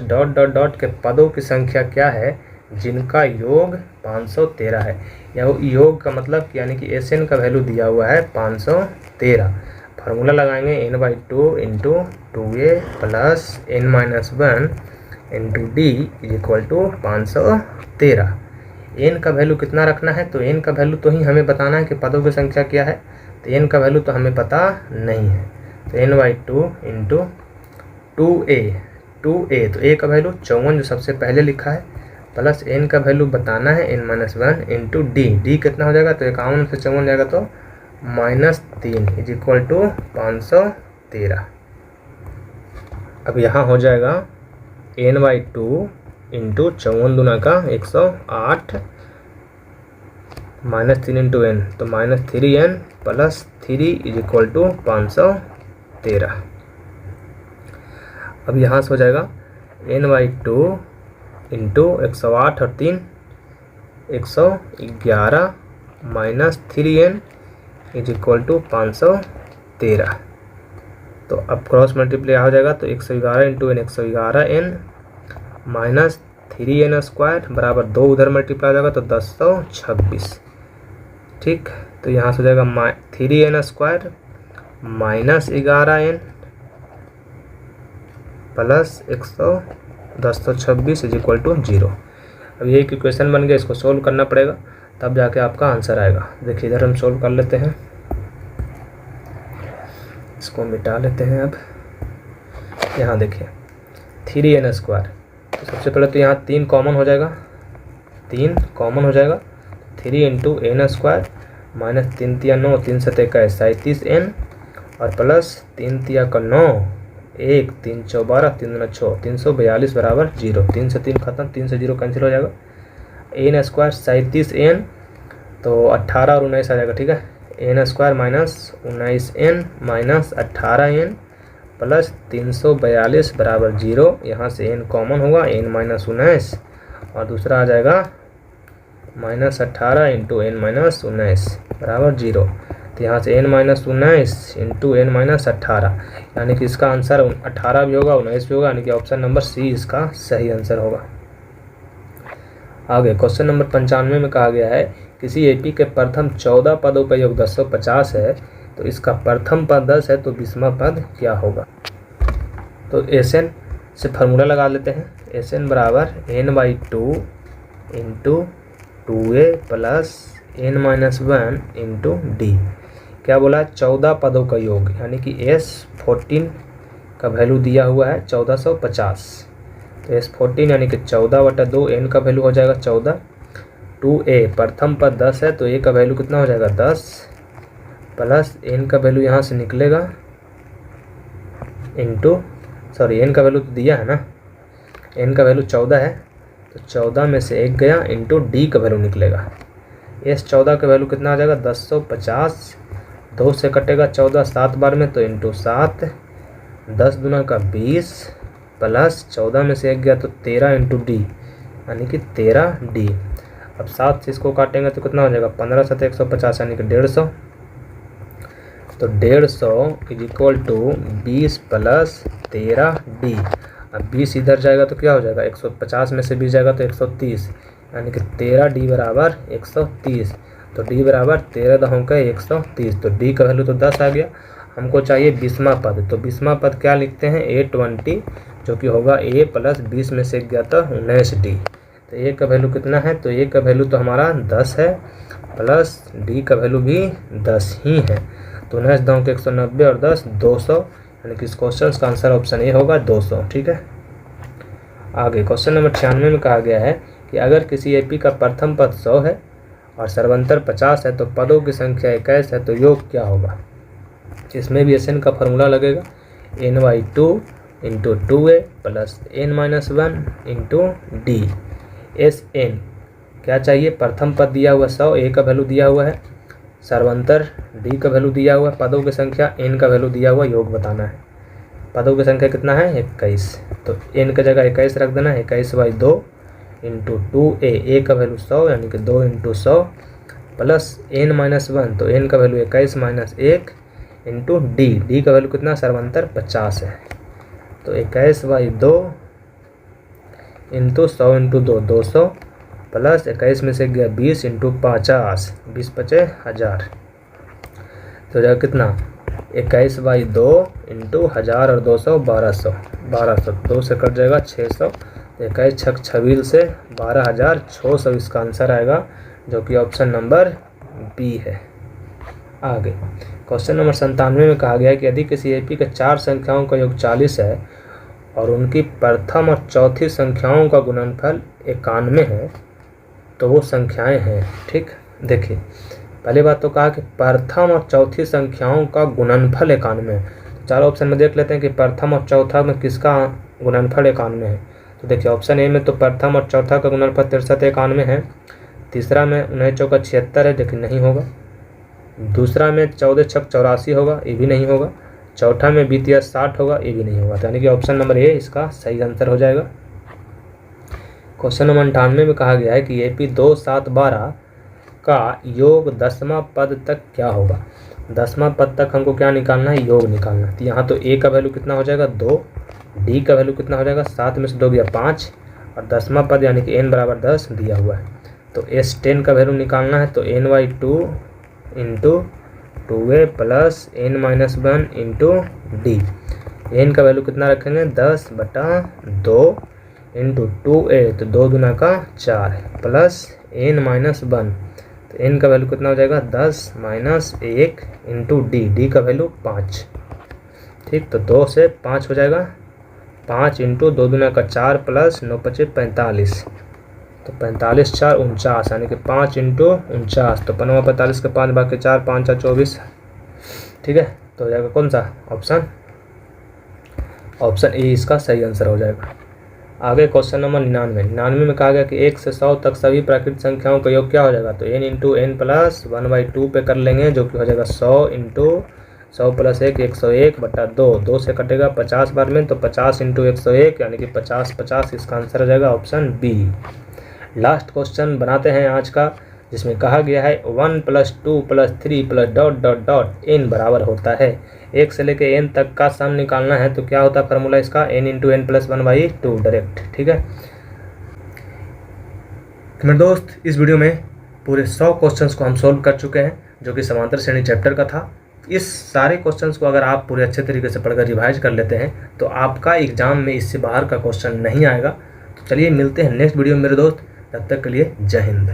के पदों की संख्या क्या है जिनका योग 513 है। या योग का मतलब यानी कि एसएन का वैल्यू दिया हुआ है 513। फार्मूला लगाएंगे n/2 into 2a plus n-1 into D equal to 513। n का वैल्यू कितना रखना है, तो n का वैल्यू तो ही हमें बताना है कि पदों की संख्या क्या है, तो n का वैल्यू तो हमें पता नहीं है। तो n/2 इंटू 2a तो a का वैल्यू 54 जो सबसे पहले लिखा है, प्लस n का वैल्यू बताना है n-1 इंटू डी कितना हो जाएगा, तो 51 से 54 जाएगा तो -3 इज इक्वल टू 513। अब यहाँ हो जाएगा n/2 इंटू 54 दूना का 108 -3 इंटू n, तो -3n plus 3 is equal to 513। अब यहाँ से हो जाएगा n/2 इंटू 108 और 3 111 -3n इज इक्वल टू 513। तो अब क्रॉस मल्टीप्लाई हो जाएगा, तो 111 into n 111n minus 3n² बराबर 2 उधर मल्टीप्लाई हो जाएगा तो 1026। ठीक, तो यहाँ से हो जाएगा 3n² minus 11n plus 1026 is equal to 0। अब ये एक इक्वेशन बन गया, इसको सोल्व करना पड़ेगा तब जाके आपका आंसर आएगा। देखिए इधर हम सोल्व कर लेते हैं, इसको मिटा लेते हैं। अब यहाँ देखिए 3n², तो सबसे पहले तो यहाँ 3 कॉमन हो जाएगा, 3 कॉमन हो जाएगा, 3 इंटू n² माइनस 3 तिया 9, 3 7 21 37n और प्लस 3 तिया का 9 1 3 4 12 3 दूना 6 342 बराबर 0। 3 से 3 खत्म, 3 से 0 कैंसिल हो जाएगा। n² 37n तो 18 और 19 आ जाएगा। ठीक है, n² minus 19n minus 18n plus 342 बराबर 0। यहाँ से n कॉमन होगा, n-19 और दूसरा आ जाएगा -18 इंटू n-19 बराबर 0। तो यहाँ से n-19 इंटू n-18 यानी कि इसका आंसर 18 भी होगा 19 भी होगा, यानी कि ऑप्शन नंबर सी इसका सही आंसर होगा। आगे क्वेश्चन नंबर 95 में कहा गया है किसी एपी के प्रथम 14 पदों का योग 1050 है, तो इसका प्रथम पद 10 है तो 20वां पद क्या होगा। तो एसएन से फार्मूला लगा लेते हैं, एसएन बराबर n/2 into 2a plus n-1 into D. क्या बोला, 14 पदों का योग, यानी कि S14 का वैल्यू दिया हुआ है 1450, तो S14 यानी कि 14/2 n का वैल्यू हो जाएगा 14। 2a प्रथम पद 10 है तो a का वैल्यू कितना हो जाएगा 10 प्लस n का वैल्यू यहाँ से निकलेगा इंटू n का वैल्यू तो दिया है ना, n का वैल्यू 14 है तो 14 में से 1 गया इंटू d का वैल्यू निकलेगा। S14 का वैल्यू कितना आ जाएगा 1050, 2 से कटेगा 14 7 बार में तो इंटू 7, 10 दूना का 20 प्लस 14 में से 1 गया तो 13 इंटू डी यानी कि 13d। अब 7 से इसको काटेंगे तो कितना हो जाएगा 15 7 150 यानी कि 150। तो 150 is equal to 20 plus 13d। अब 20 इधर जाएगा तो क्या हो जाएगा 150 में से 20 जाएगा तो 130 यानी कि 13d बराबर 130। तो d बराबर 13 दहों का 130, तो d का वैल्यू तो 10 आ गया। हमको चाहिए 20वां पद, तो 20वां पद क्या लिखते हैं A20 जो कि होगा a प्लस 20 में से गया तो 19d। तो a का वैल्यू कितना है, तो a का वैल्यू तो हमारा 10 है प्लस डी का वैल्यू भी 10 ही है। तो 19 9 के 190 और 10 200, यानी कि इस क्वेश्चन का आंसर ऑप्शन ए होगा 200। ठीक है, आगे क्वेश्चन नंबर 96 में कहा गया है कि अगर किसी एपी का प्रथम पद 100 है और सर्वंतर 50 है तो पदों की संख्या 21 है, तो योग क्या होगा। इसमें भी एसएन का फॉर्मूला लगेगा, n/2 into 2a plus n-1 into D. S N क्या चाहिए, प्रथम पद दिया हुआ 100, ए का वैल्यू दिया हुआ है, सर्वंतर डी का वैल्यू दिया हुआ है, पदों की संख्या n का वैल्यू दिया हुआ, योग बताना है। पदों की संख्या कितना है 21, तो n का जगह 21 रख देना, 21/2 इंटू 2a, ए का वैल्यू 100 यानी कि 2 इंटू 100 प्लस n-1, तो n का वैल्यू 21 माइनस 1 इंटू डी का वैल्यू कितना, सर्वंतर 50 है, तो 21/2 इंटू 100 इंटू 2 200 प्लस 21 में से गया 20 इंटू 50, 20 पचे 1000, तो जगह कितना 21/2 इंटू 1000 और 200 1200, 2 से कट जाएगा 600, 21 छक 26 से 12600 इसका आंसर आएगा, जो कि ऑप्शन नंबर बी है। आगे क्वेश्चन नंबर 97 में कहा गया है कि यदि किसी एपी के 4 संख्याओं का योग 40 है और उनकी प्रथम और चौथी संख्याओं का गुणनफल 91 है तो वो संख्याएं हैं। ठीक, देखिए पहली बात तो कहा कि प्रथम और चौथी संख्याओं का गुणनफल 91 है। चारों ऑप्शन में देख लेते हैं कि प्रथम और चौथा में किसका गुणनफल 91 है। तो देखिए ऑप्शन ए में तो प्रथम और चौथा का गुणनफल 63 91 है, तीसरा में 19 चौका 76 है, लेकिन नहीं होगा। दूसरा में 14 छक 84 होगा, ये भी नहीं होगा। चौथा में 20 60 होगा, ये भी नहीं होगा। तो यानी कि ऑप्शन नंबर ए इसका सही आंसर हो जाएगा। क्वेश्चन नंबर 98 में कहा गया है कि एपी 2 7 12 का योग 10वां पद तक क्या होगा। 10वां पद तक हमको क्या निकालना है, योग निकालना है। तो यहाँ तो ए का वैल्यू कितना हो जाएगा 2, डी का वैल्यू कितना हो जाएगा 7 में से 2 गया 5, और 10वां पद यानी कि n बराबर 10 दिया हुआ है। तो S10 का वैल्यू निकालना है, तो n/2 into 2a plus n-1 into D. n का वैल्यू कितना रखेंगे 10/2 इंटू 2a, तो 2 दूना का 4 प्लस n-1, तो n का वैल्यू कितना हो जाएगा 10 माइनस 1 इंटू डी का वैल्यू 5। ठीक, तो 2 से 5 हो जाएगा, 5 इंटू 2 दूना का 4 प्लस 9 पचे 45, तो 45 4 49, यानी कि 5 इंटू 49, तो 5 45 के 5 बाकी 4 5 24। ठीक है, तो हो जाएगा कौन सा ऑप्शन ए इसका सही आंसर हो जाएगा। आगे क्वेश्चन नंबर 99 में कहा गया कि 1 से 100 तक सभी प्राकृतिक संख्याओं का योग क्या हो जाएगा। तो n इंटू n प्लस 1/2 पे कर लेंगे, जो कि हो जाएगा 100 इंटू 100 प्लस 1 101/2, 2 से कटेगा 50 बार में, तो 50 इंटू 101 यानी कि 50 इसका आंसर हो जाएगा ऑप्शन बी। लास्ट क्वेश्चन बनाते हैं आज का, जिसमें कहा गया है 1 + 2 + 3 + ... n बराबर होता है। 1 से लेके n तक का सम निकालना है, तो क्या होता है फार्मूला इसका, n into n plus 1/2 direct. ठीक है, तो मेरे दोस्त इस वीडियो में पूरे 100 क्वेश्चंस को हम सोल्व कर चुके हैं, जो कि समांतर श्रेणी चैप्टर का था। इस सारे क्वेश्चंस को अगर आप पूरे अच्छे तरीके से पढ़कर रिवाइज कर लेते हैं तो आपका एग्जाम में इससे बाहर का क्वेश्चन नहीं आएगा। तो चलिए मिलते हैं नेक्स्ट वीडियो में मेरे दोस्त, तब तक के लिए जय हिंद।